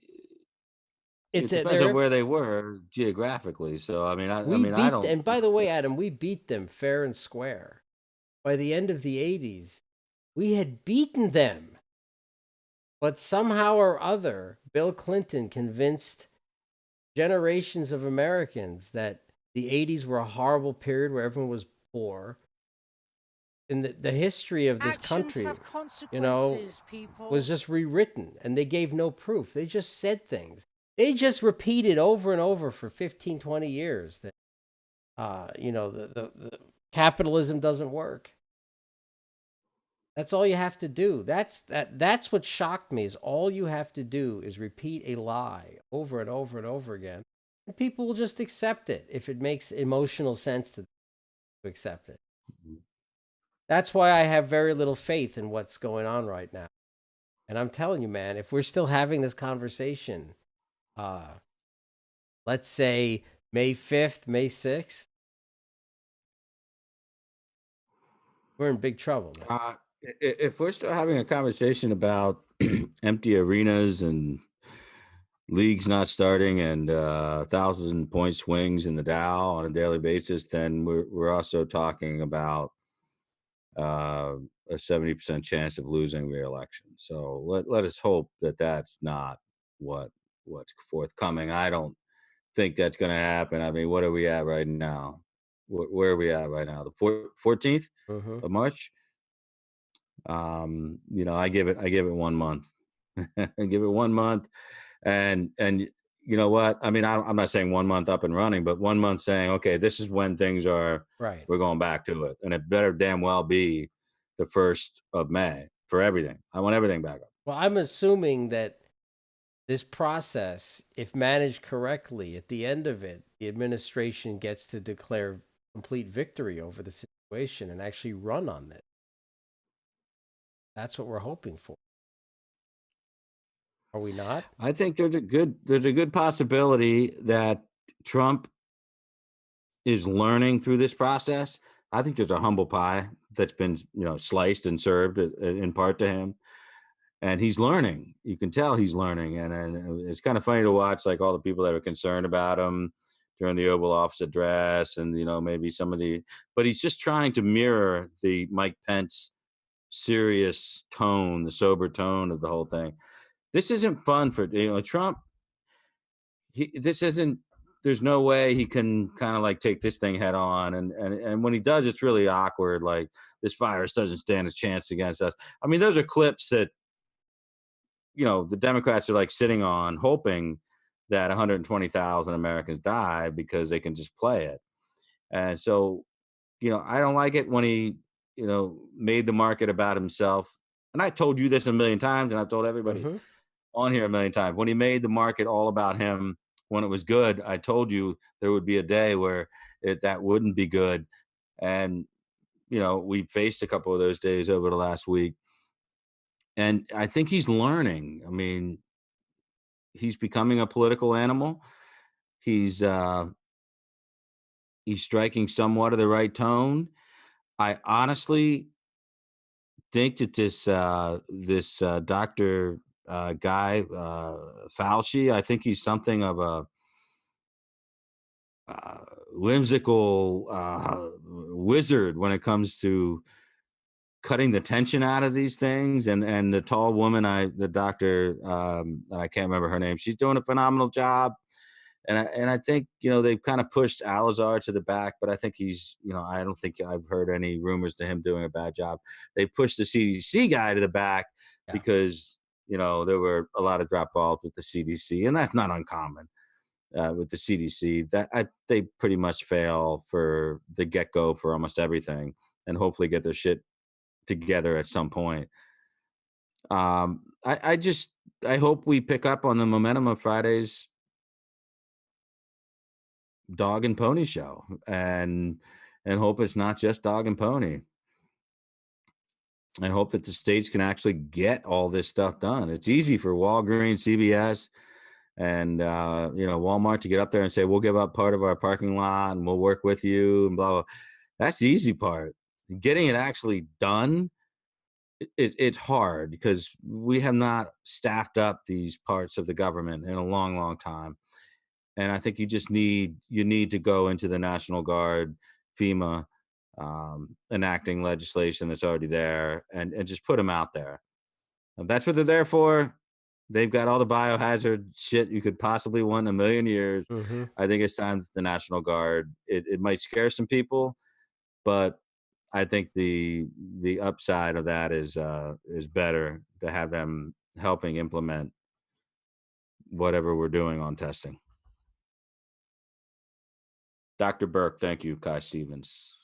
It's it depends on they're where they were geographically. So I We mean, I beat, don't. and by the way, Adam, we beat them fair and square. By the end of the 80s, we had beaten them. But somehow or other, Bill Clinton convinced generations of Americans that the 80s were a horrible period where everyone was poor. in the history of this Actions country, have you know, consequences, people. was just rewritten, and they gave no proof. They just said things. They just repeated over and over for 15, 20 years that, the capitalism doesn't work. That's all you have to do. That's what shocked me, is all you have to do is repeat a lie over and over and over again. And people will just accept it if it makes emotional sense to accept it. That's why I have very little faith in what's going on right now. And I'm telling you, man, if we're still having this conversation, let's say May 5th, May 6th, we're in big trouble, man. If we're still having a conversation about empty arenas and leagues not starting and 1,000-point swings in the Dow on a daily basis, then we're also talking about a 70% chance of losing re-election. So let us hope that that's not what's forthcoming. I don't think that's going to happen. I mean, what are we at right now? Where are we at right now? The 14th Mm-hmm. of March. I give it 1 month. I give it 1 month, and you know what? I mean, I'm not saying 1 month up and running, but 1 month saying, okay, this is when things are. Right. We're going back to it, and it better damn well be the 1st of May for everything. I want everything back up. Well, I'm assuming that this process, if managed correctly, at the end of it, the administration gets to declare complete victory over the situation and actually run on this. That's what we're hoping for. Are we not? I think there's a good possibility that Trump is learning through this process. I think there's a humble pie that's been, sliced and served in part to him, and he's learning. You can tell he's learning, and it's kind of funny to watch, like, all the people that are concerned about him during the Oval Office address, and maybe some of but he's just trying to mirror the Mike Pence serious tone, the sober tone of the whole thing. This isn't fun for Trump. This isn't. There's no way he can kind of like take this thing head on, and when he does, it's really awkward. Like, this virus doesn't stand a chance against us. I mean, those are clips that the Democrats are like sitting on, hoping that 120,000 Americans die because they can just play it. And so, I don't like it when he, made the market about himself. And I told you this a million times, and I've told everybody Mm-hmm. on here a million times. When he made the market all about him, when it was good, I told you there would be a day where that wouldn't be good. And, we faced a couple of those days over the last week. And I think he's learning. I mean, he's becoming a political animal. He's striking somewhat of the right tone. I honestly think that this Dr. Guy Fauci, I think he's something of a whimsical wizard when it comes to cutting the tension out of these things. And the tall woman, the doctor, I can't remember her name, she's doing a phenomenal job. And I think, they've kind of pushed Alizar to the back, but I think he's, I don't think I've heard any rumors to him doing a bad job. They pushed the CDC guy to the back because, there were a lot of drop balls with the CDC, and that's not uncommon with the CDC. They pretty much fail for the get-go for almost everything, and hopefully get their shit together at some point. I hope we pick up on the momentum of Friday's dog and pony show, and hope it's not just dog and pony. I hope that the states can actually get all this stuff done. It's easy for Walgreens, CVS, and Walmart to get up there and say, we'll give up part of our parking lot and we'll work with you and blah, blah. That's the easy part. Getting it actually done, it's hard because we have not staffed up these parts of the government in a long, long time. And I think you need to go into the National Guard, FEMA, enacting legislation that's already there, and just put them out there. And that's what they're there for. They've got all the biohazard shit you could possibly want in a million years. Mm-hmm. I think it's time that the National Guard, it might scare some people, but I think the upside of that is better to have them helping implement whatever we're doing on testing. Dr. Burke, thank you, Kai Stevens.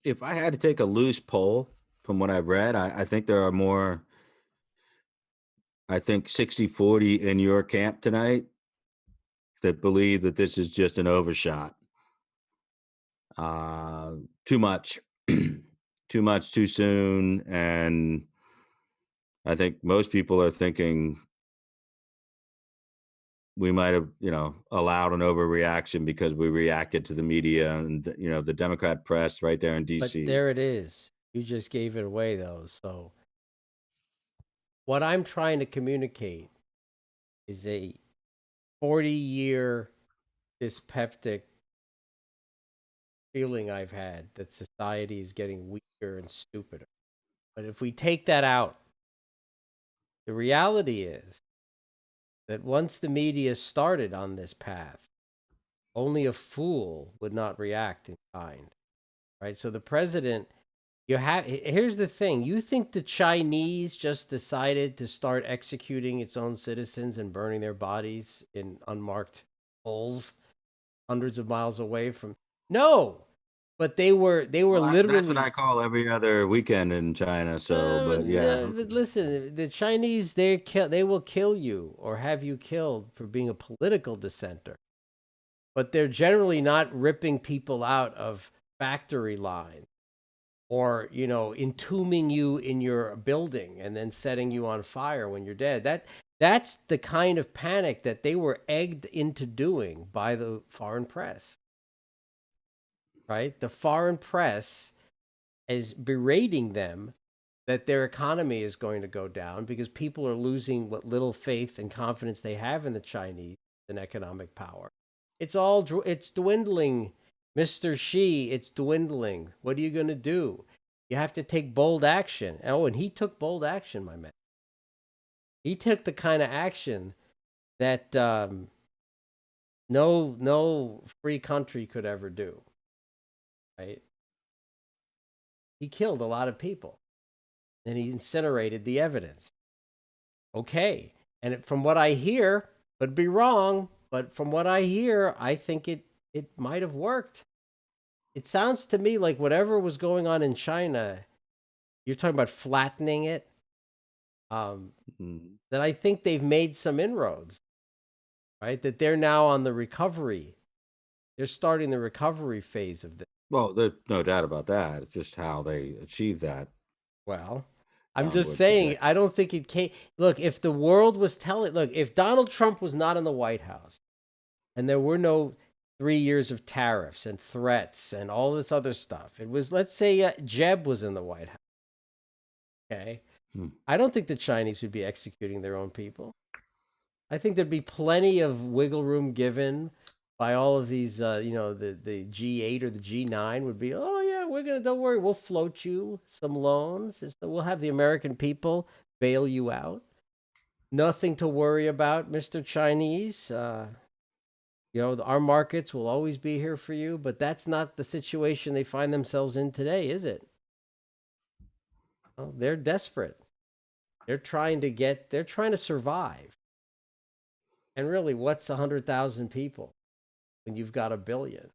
If I had to take a loose poll from what I've read, I think there are more, I think 60-40 in your camp tonight that believe that this is just an overshot. Too much, too much, too soon. And I think most people are thinking we might have, allowed an overreaction because we reacted to the media and, the Democrat press right there in DC. But there it is. You just gave it away, though. So what I'm trying to communicate is a 40-year dyspeptic feeling I've had that society is getting weaker and stupider. But if we take that out, the reality is that once the media started on this path, only a fool would not react in kind, right? So the president, here's the thing. You think the Chinese just decided to start executing its own citizens and burning their bodies in unmarked holes hundreds of miles away from? No, but they were literally. That's what I call every other weekend in China. So, but yeah. But listen, the Chinese, they will kill you or have you killed for being a political dissenter. But they're generally not ripping people out of factory lines or, entombing you in your building and then setting you on fire when you're dead. That's the kind of panic that they were egged into doing by the foreign press. Right? The foreign press is berating them that their economy is going to go down because people are losing what little faith and confidence they have in the Chinese and economic power. It's dwindling, Mr. Xi. It's dwindling. What are you going to do? You have to take bold action. Oh, and he took bold action, my man. He took the kind of action that no free country could ever do. Right? He killed a lot of people, and he incinerated the evidence. Okay, and from what I hear, could be wrong, but from what I hear, I think it might have worked. It sounds to me like whatever was going on in China, you're talking about flattening it. That I think they've made some inroads, right? That they're now on the recovery. They're starting the recovery phase of this. Well, there's no doubt about that. It's just how they achieve that. Well, I'm just saying, I don't think it came. Look, if the world was if Donald Trump was not in the White House and there were no 3 years of tariffs and threats and all this other stuff, it was, let's say Jeb was in the White House. Okay. I don't think the Chinese would be executing their own people. I think there'd be plenty of wiggle room given by all of these, the G8 or the G9 would be, oh yeah, don't worry, we'll float you some loans. We'll have the American people bail you out. Nothing to worry about, Mr. Chinese. Our markets will always be here for you, but that's not the situation they find themselves in today, is it? Well, they're desperate. They're trying to survive. And really, what's 100,000 people when you've got 1 billion?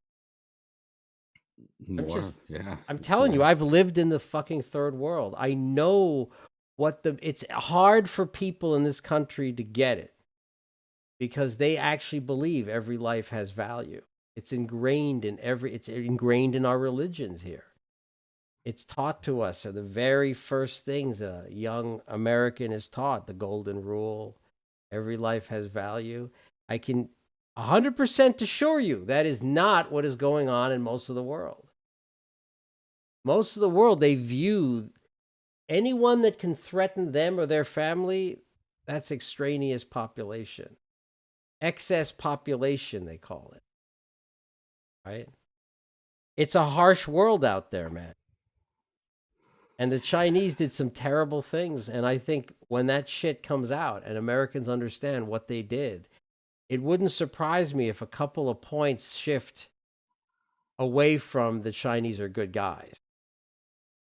I'm telling you, I've lived in the fucking third world. I know it's hard for people in this country to get it because they actually believe every life has value. It's ingrained in our religions here. It's taught to us, are the very first things a young American is taught, the golden rule. Every life has value. I can 100% assure you that is not what is going on in most of the world. Most of the world, they view anyone that can threaten them or their family, that's extraneous population. Excess population, they call it. Right? It's a harsh world out there, man. And the Chinese did some terrible things. And I think when that shit comes out and Americans understand what they did, it wouldn't surprise me if a couple of points shift away from the Chinese are good guys.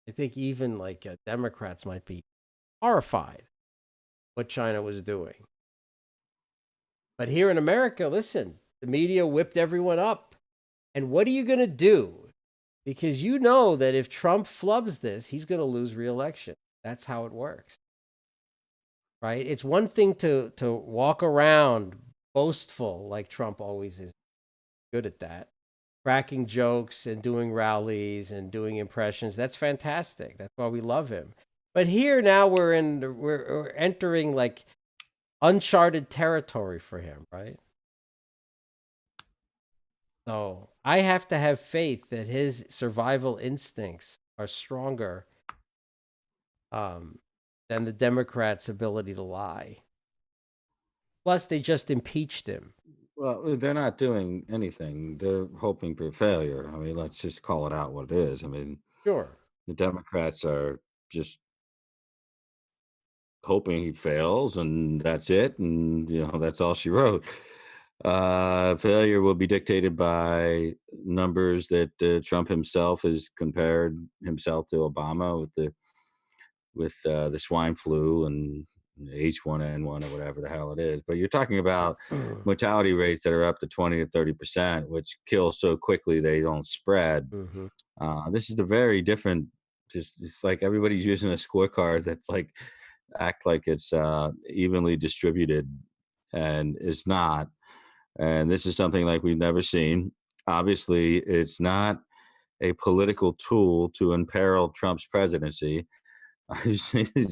I think even like Democrats might be horrified what China was doing. But here in America, listen, the media whipped everyone up. And what are you going to do? Because you know that if Trump flubs this, he's going to lose re-election. That's how it works. Right? It's one thing to walk around boastful like Trump always is good at that. Cracking jokes and doing rallies and doing impressions. That's fantastic. That's why we love him. But here now we're entering like uncharted territory for him, right? So I have to have faith that his survival instincts are stronger than the Democrats' ability to lie. Plus, they just impeached him. Well, they're not doing anything. They're hoping for failure. I mean, let's just call it out what it is. I mean, Sure. the Democrats are just hoping he fails, and that's it. And that's all she wrote. Failure will be dictated by numbers that Trump himself has compared himself to Obama with the swine flu and H1N1 or whatever the hell it is. But you're talking about mortality rates that are up to 20 to 30%, which kill so quickly they don't spread. This is a very different. It's like everybody's using a scorecard that's like act like it's evenly distributed, and it's not. And this is something like we've never seen. Obviously, it's not a political tool to imperil Trump's presidency.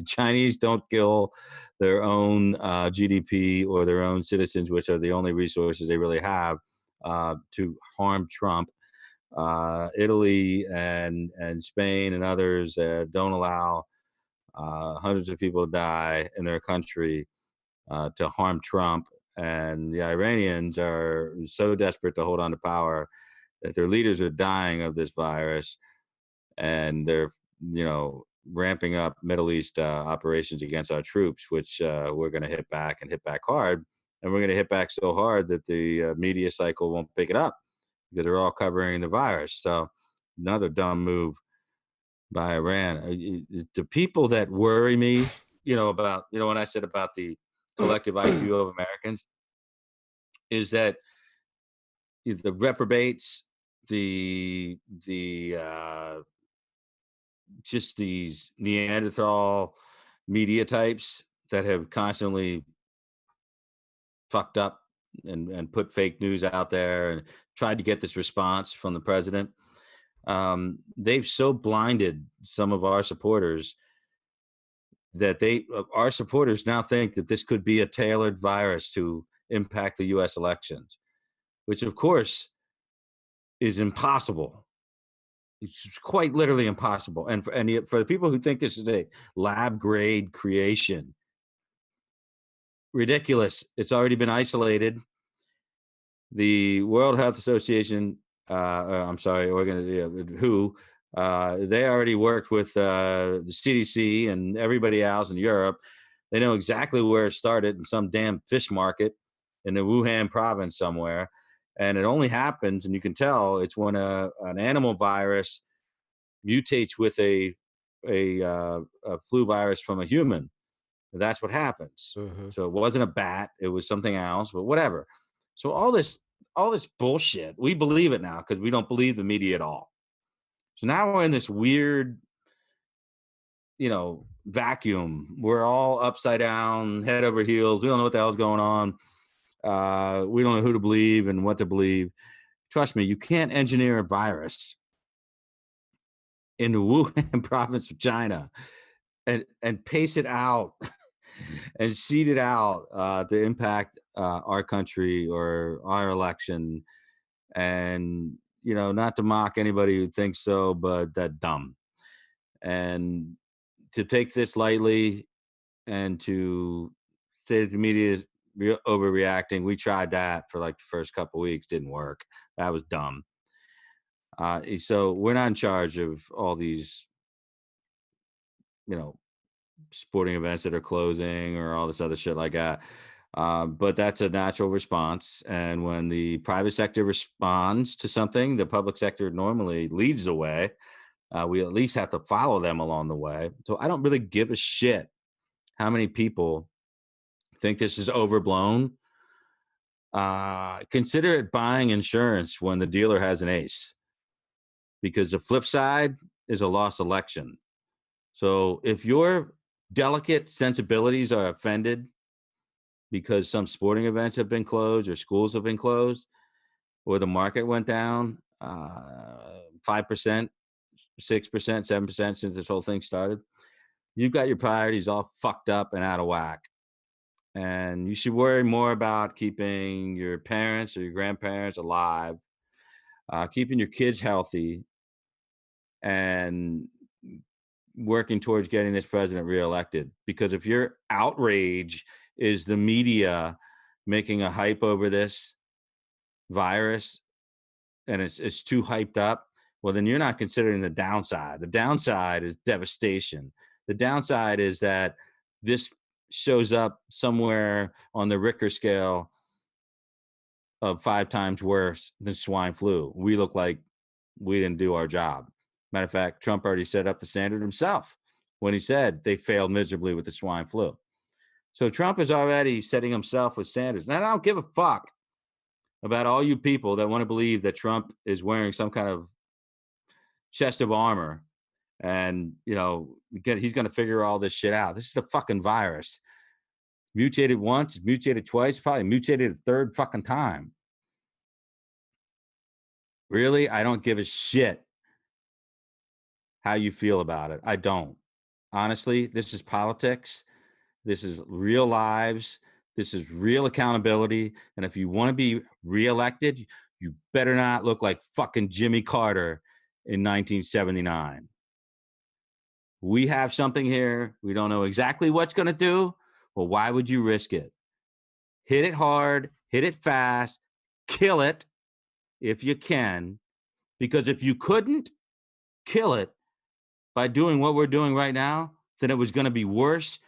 Chinese don't kill their own GDP or their own citizens, which are the only resources they really have to harm Trump. Italy and Spain and others don't allow hundreds of people to die in their country to harm Trump. And the Iranians are so desperate to hold on to power that their leaders are dying of this virus, and they're ramping up Middle East operations against our troops, which we're going to hit back and hit back hard. And we're going to hit back so hard that the media cycle won't pick it up because they're all covering the virus. So another dumb move by Iran. The people that worry me, about, when I said about the collective IQ of Americans, is that the reprobates, the just these Neanderthal media types that have constantly fucked up and put fake news out there and tried to get this response from the president. They've so blinded some of our supporters that our supporters now think that this could be a tailored virus to impact the U.S. elections, which of course is impossible. It's quite literally impossible. And for the people who think this is a lab grade creation, ridiculous. It's already been isolated. The World Health Association, I'm sorry, WHO, they already worked with the CDC and everybody else in Europe. They know exactly where it started in some damn fish market in the Wuhan province somewhere. And it only happens, and you can tell, it's when an animal virus mutates with a flu virus from a human. That's what happens. So it wasn't a bat; it was something else. But whatever. So all this bullshit, we believe it now because we don't believe the media at all. So now we're in this weird, vacuum. We're all upside down, head over heels. We don't know what the hell's going on. We don't know who to believe and what to believe. Trust me, you can't engineer a virus. in the Wuhan province of China and pace it out and seed it out to impact our country or our election. And, not to mock anybody who thinks so, but that dumb. And to take this lightly and to say that the media is overreacting, we tried that for like the first couple of weeks, didn't work. That was dumb. So we're not in charge of all these, sporting events that are closing or all this other shit like that. But that's a natural response. And when the private sector responds to something, the public sector normally leads the way. We at least have to follow them along the way. So I don't really give a shit how many people think this is overblown. Consider it buying insurance when the dealer has an ace, because the flip side is a lost election. So if your delicate sensibilities are offended because some sporting events have been closed or schools have been closed or the market went down 5%, 6%, 7% since this whole thing started, you've got your priorities all fucked up and out of whack. And you should worry more about keeping your parents or your grandparents alive, keeping your kids healthy, and working towards getting this president reelected. Because if your outrage is the media making a hype over this virus and it's too hyped up, well, then you're not considering the downside. The downside is devastation. The downside is that this shows up somewhere on the Richter scale of 5 times worse than swine flu. We look like we didn't do our job. Matter of fact, Trump already set up the standard himself when he said they failed miserably with the swine flu. So Trump is already setting himself with standards. And I don't give a fuck about all you people that want to believe that Trump is wearing some kind of chest of armor and, he's going to figure all this shit out. This is a fucking virus. Mutated once, mutated twice, probably mutated a third fucking time. Really? I don't give a shit how you feel about it. I don't. Honestly, this is politics. This is real lives. This is real accountability. And if you want to be reelected, you better not look like fucking Jimmy Carter in 1979. We have something here. We don't know exactly what's going to do. Well, why would you risk it? Hit it hard, hit it fast, kill it if you can. Because if you couldn't kill it by doing what we're doing right now, then it was going to be worse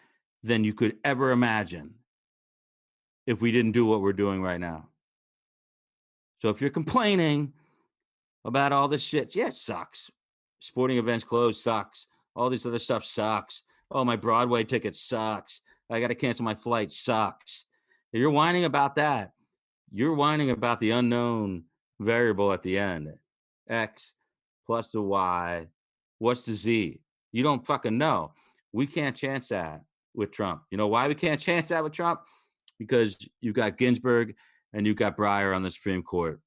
than you could ever imagine if we didn't do what we're doing right now. So if you're complaining about all this shit, yeah, it sucks. Sporting events closed sucks. All this other stuff sucks. Oh, my Broadway ticket sucks. I got to cancel my flight sucks. If you're whining about that, you're whining about the unknown variable at the end. X plus the Y. What's the Z? You don't fucking know. We can't chance that with Trump. You know why we can't chance that with Trump? Because you got Ginsburg and you got Breyer on the Supreme Court.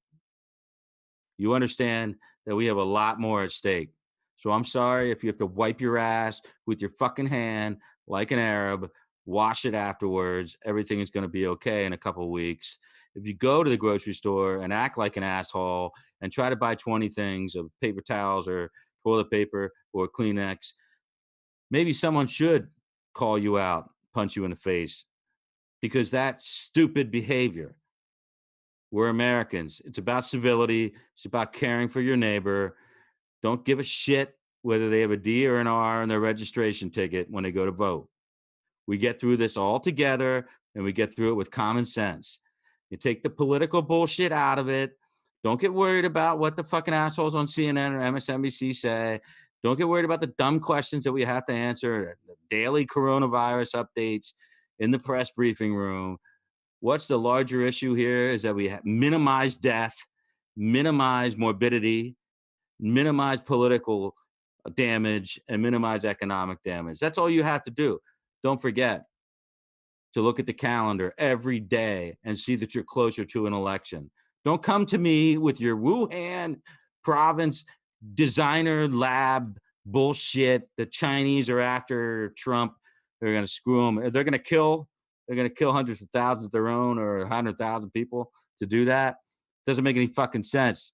You understand that we have a lot more at stake. So I'm sorry if you have to wipe your ass with your fucking hand like an Arab, wash it afterwards. Everything is going to be okay in a couple of weeks. If you go to the grocery store and act like an asshole and try to buy 20 things of paper towels or toilet paper or Kleenex, maybe someone should call you out, punch you in the face, because that's stupid behavior. We're Americans. It's about civility. It's about caring for your neighbor. Don't give a shit whether they have a D or an R on their registration ticket when they go to vote. We get through this all together, and we get through it with common sense. You take the political bullshit out of it. Don't get worried about what the fucking assholes on CNN or MSNBC say. Don't get worried about the dumb questions that we have to answer, the daily coronavirus updates in the press briefing room. What's the larger issue here is that we minimize death, minimize morbidity, minimize political damage, and minimize economic damage. That's all you have to do. Don't forget to look at the calendar every day and see that you're closer to an election. Don't come to me with your Wuhan province designer lab bullshit. The Chinese are after Trump. They're going to screw him. They're going to kill. They're going to kill hundreds of thousands of their own or 100,000 people to do that. Doesn't make any fucking sense.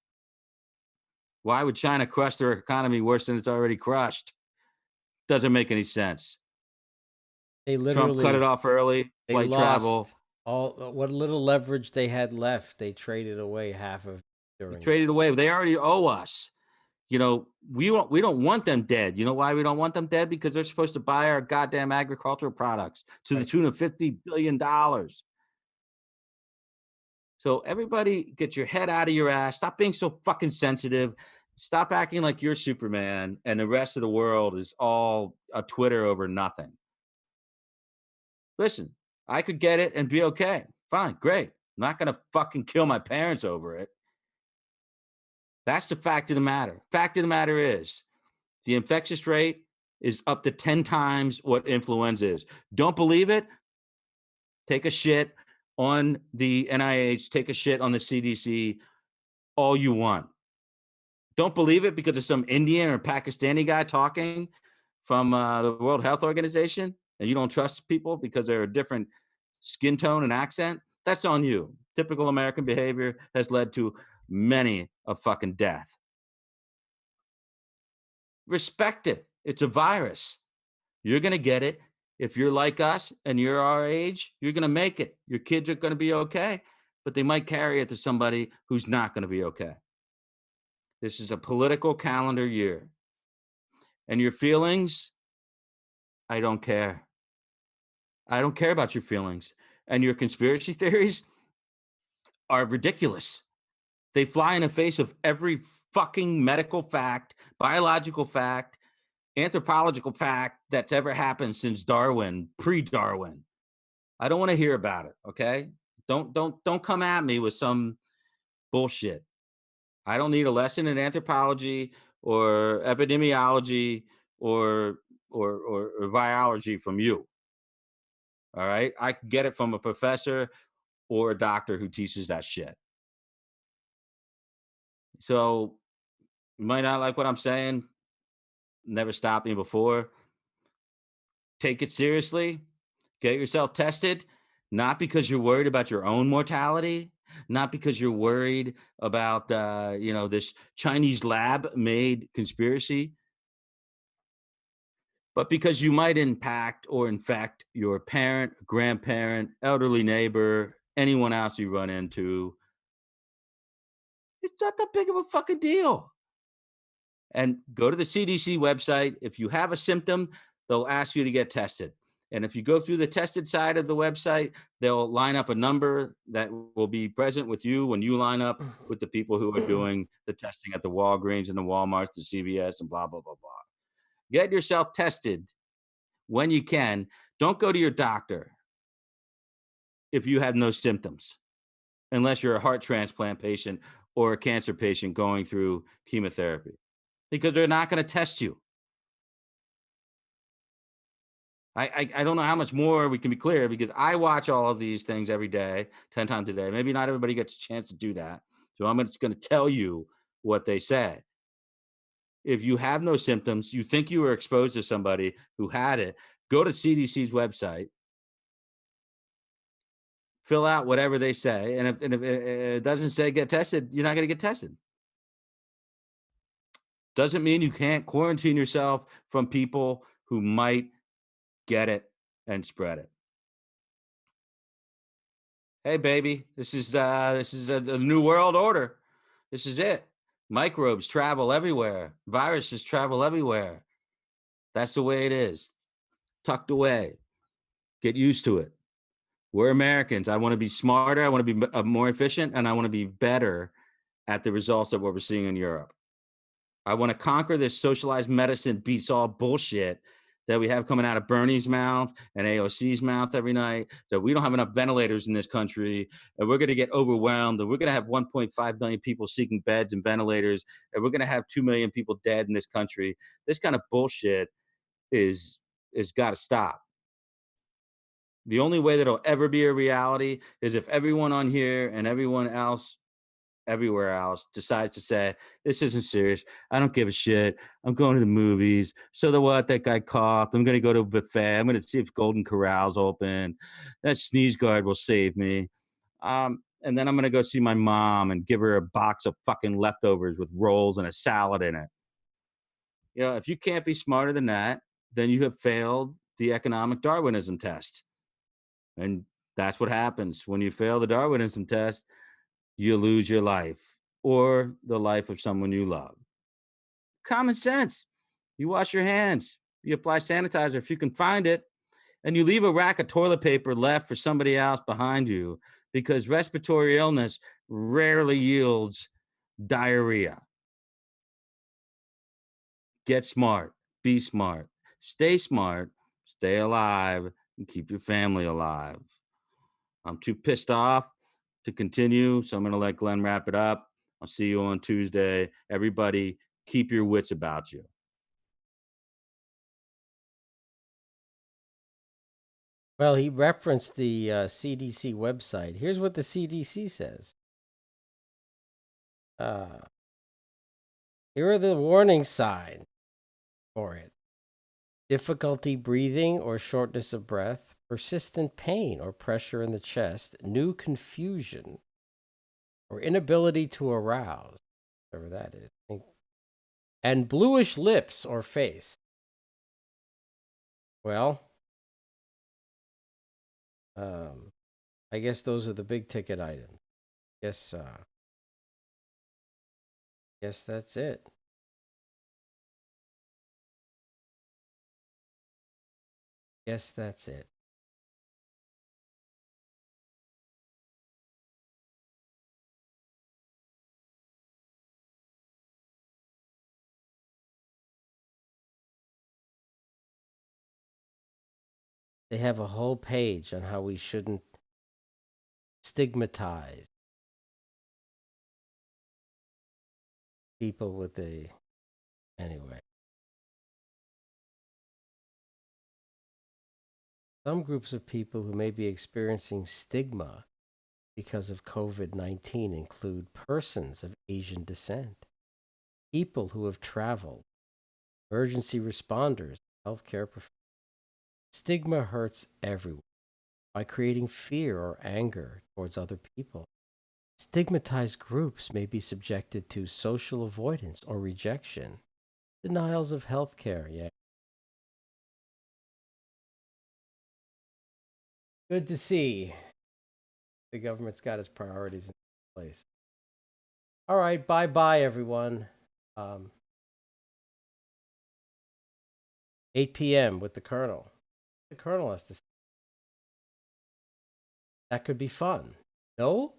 Why would China crush their economy worse than it's already crushed? Doesn't make any sense. They Trump cut it off early. Flight travel. All what little leverage they had left. They traded away half of during. Traded away. They already owe us. You know, we don't want them dead. You know why we don't want them dead? Because they're supposed to buy our goddamn agricultural products to the tune of $50 billion. So everybody get your head out of your ass. Stop being so fucking sensitive. Stop acting like you're Superman and the rest of the world is all a Twitter over nothing. Listen, I could get it and be okay. Fine, great. I'm not going to fucking kill my parents over it. That's the fact of the matter. Fact of the matter is the infectious rate is up to 10 times what influenza is. Don't believe it? Take a shit on the NIH, take a shit on the CDC, all you want. Don't believe it because of some Indian or Pakistani guy talking from the World Health Organization, and you don't trust people because they're a different skin tone and accent. That's on you. Typical American behavior has led to many a fucking death. Respect it. It's a virus. You're going to get it. If you're like us and you're our age, you're going to make it. Your kids are going to be okay, but they might carry it to somebody who's not going to be okay. This is a political calendar year. And your feelings, I don't care. I don't care about your feelings. And your conspiracy theories are ridiculous. They fly in the face of every fucking medical fact, biological fact, anthropological fact that's ever happened since Darwin, pre-Darwin. I don't want to hear about it, okay? Don't come at me with some bullshit. I don't need a lesson in anthropology or epidemiology or biology from you. All right? I can get it from a professor or a doctor who teaches that shit. So you might not like what I'm saying. Never stopped me before. Take it seriously. Get yourself tested, not because you're worried about your own mortality, not because you're worried about this Chinese lab made conspiracy, but because you might impact or infect your parent, grandparent, elderly neighbor, anyone else you run into. It's not that big of a fucking deal. And go to the CDC website. If you have a symptom, they'll ask you to get tested. And if you go through the tested side of the website, they'll line up a number that will be present with you when you line up with the people who are doing the testing at the Walgreens and the Walmarts, the CVS, and blah, blah, blah, blah. Get yourself tested when you can. Don't go to your doctor if you have no symptoms, unless you're a heart transplant patient or a cancer patient going through chemotherapy, because they're not going to test you. I don't know how much more we can be clear, because I watch all of these things every day, 10 times a day. Maybe not everybody gets a chance to do that. So I'm just going to tell you what they say. If you have no symptoms, you think you were exposed to somebody who had it, go to CDC's website, fill out whatever they say. And if it doesn't say get tested, you're not going to get tested. Doesn't mean you can't quarantine yourself from people who might get it and spread it. Hey, baby, this is a new world order. This is it. Microbes travel everywhere. Viruses travel everywhere. That's the way it is. Tucked away. Get used to it. We're Americans. I want to be smarter. I want to be more efficient, and I want to be better at the results of what we're seeing in Europe. I want to conquer this socialized medicine beats all bullshit that we have coming out of Bernie's mouth and AOC's mouth every night, that we don't have enough ventilators in this country, and we're going to get overwhelmed, and we're going to have 1.5 million people seeking beds and ventilators, and we're going to have 2 million people dead in this country. This kind of bullshit is got to stop. The only way that it'll ever be a reality is if everyone on here and everyone else everywhere else decides to say, this isn't serious. I don't give a shit. I'm going to the movies. So the what? That guy coughed. I'm going to go to a buffet. I'm going to see if Golden Corral's open. That sneeze guard will save me. And then I'm going to go see my mom and give her a box of fucking leftovers with rolls and a salad in it. If you can't be smarter than that, then you have failed the economic Darwinism test. And that's what happens when you fail the Darwinism test. You lose your life or the life of someone you love. Common sense. You wash your hands, you apply sanitizer if you can find it, and you leave a rack of toilet paper left for somebody else behind you, because respiratory illness rarely yields diarrhea. Get smart, be smart, stay alive, and keep your family alive. I'm too pissed off to continue, so I'm going to let Glenn wrap it up. I'll see you on Tuesday. Everybody, keep your wits about you. Well, he referenced the CDC website. Here's what the CDC says. Here are the warning signs for it: difficulty breathing or shortness of breath, persistent pain or pressure in the chest, new confusion, or inability to arouse, whatever that is, and bluish lips or face. Well, I guess those are the big ticket items. Guess that's it. Guess that's it. They have a whole page on how we shouldn't stigmatize people with anyway. Some groups of people who may be experiencing stigma because of COVID-19 include persons of Asian descent, people who have traveled, emergency responders, healthcare professionals. Stigma hurts everyone by creating fear or anger towards other people. Stigmatized groups may be subjected to social avoidance or rejection, denials of health care. Yeah. Good to see the government's got its priorities in place. All right, bye-bye, everyone. 8 p.m. with the Colonel. The Colonel has to say. That could be fun. No?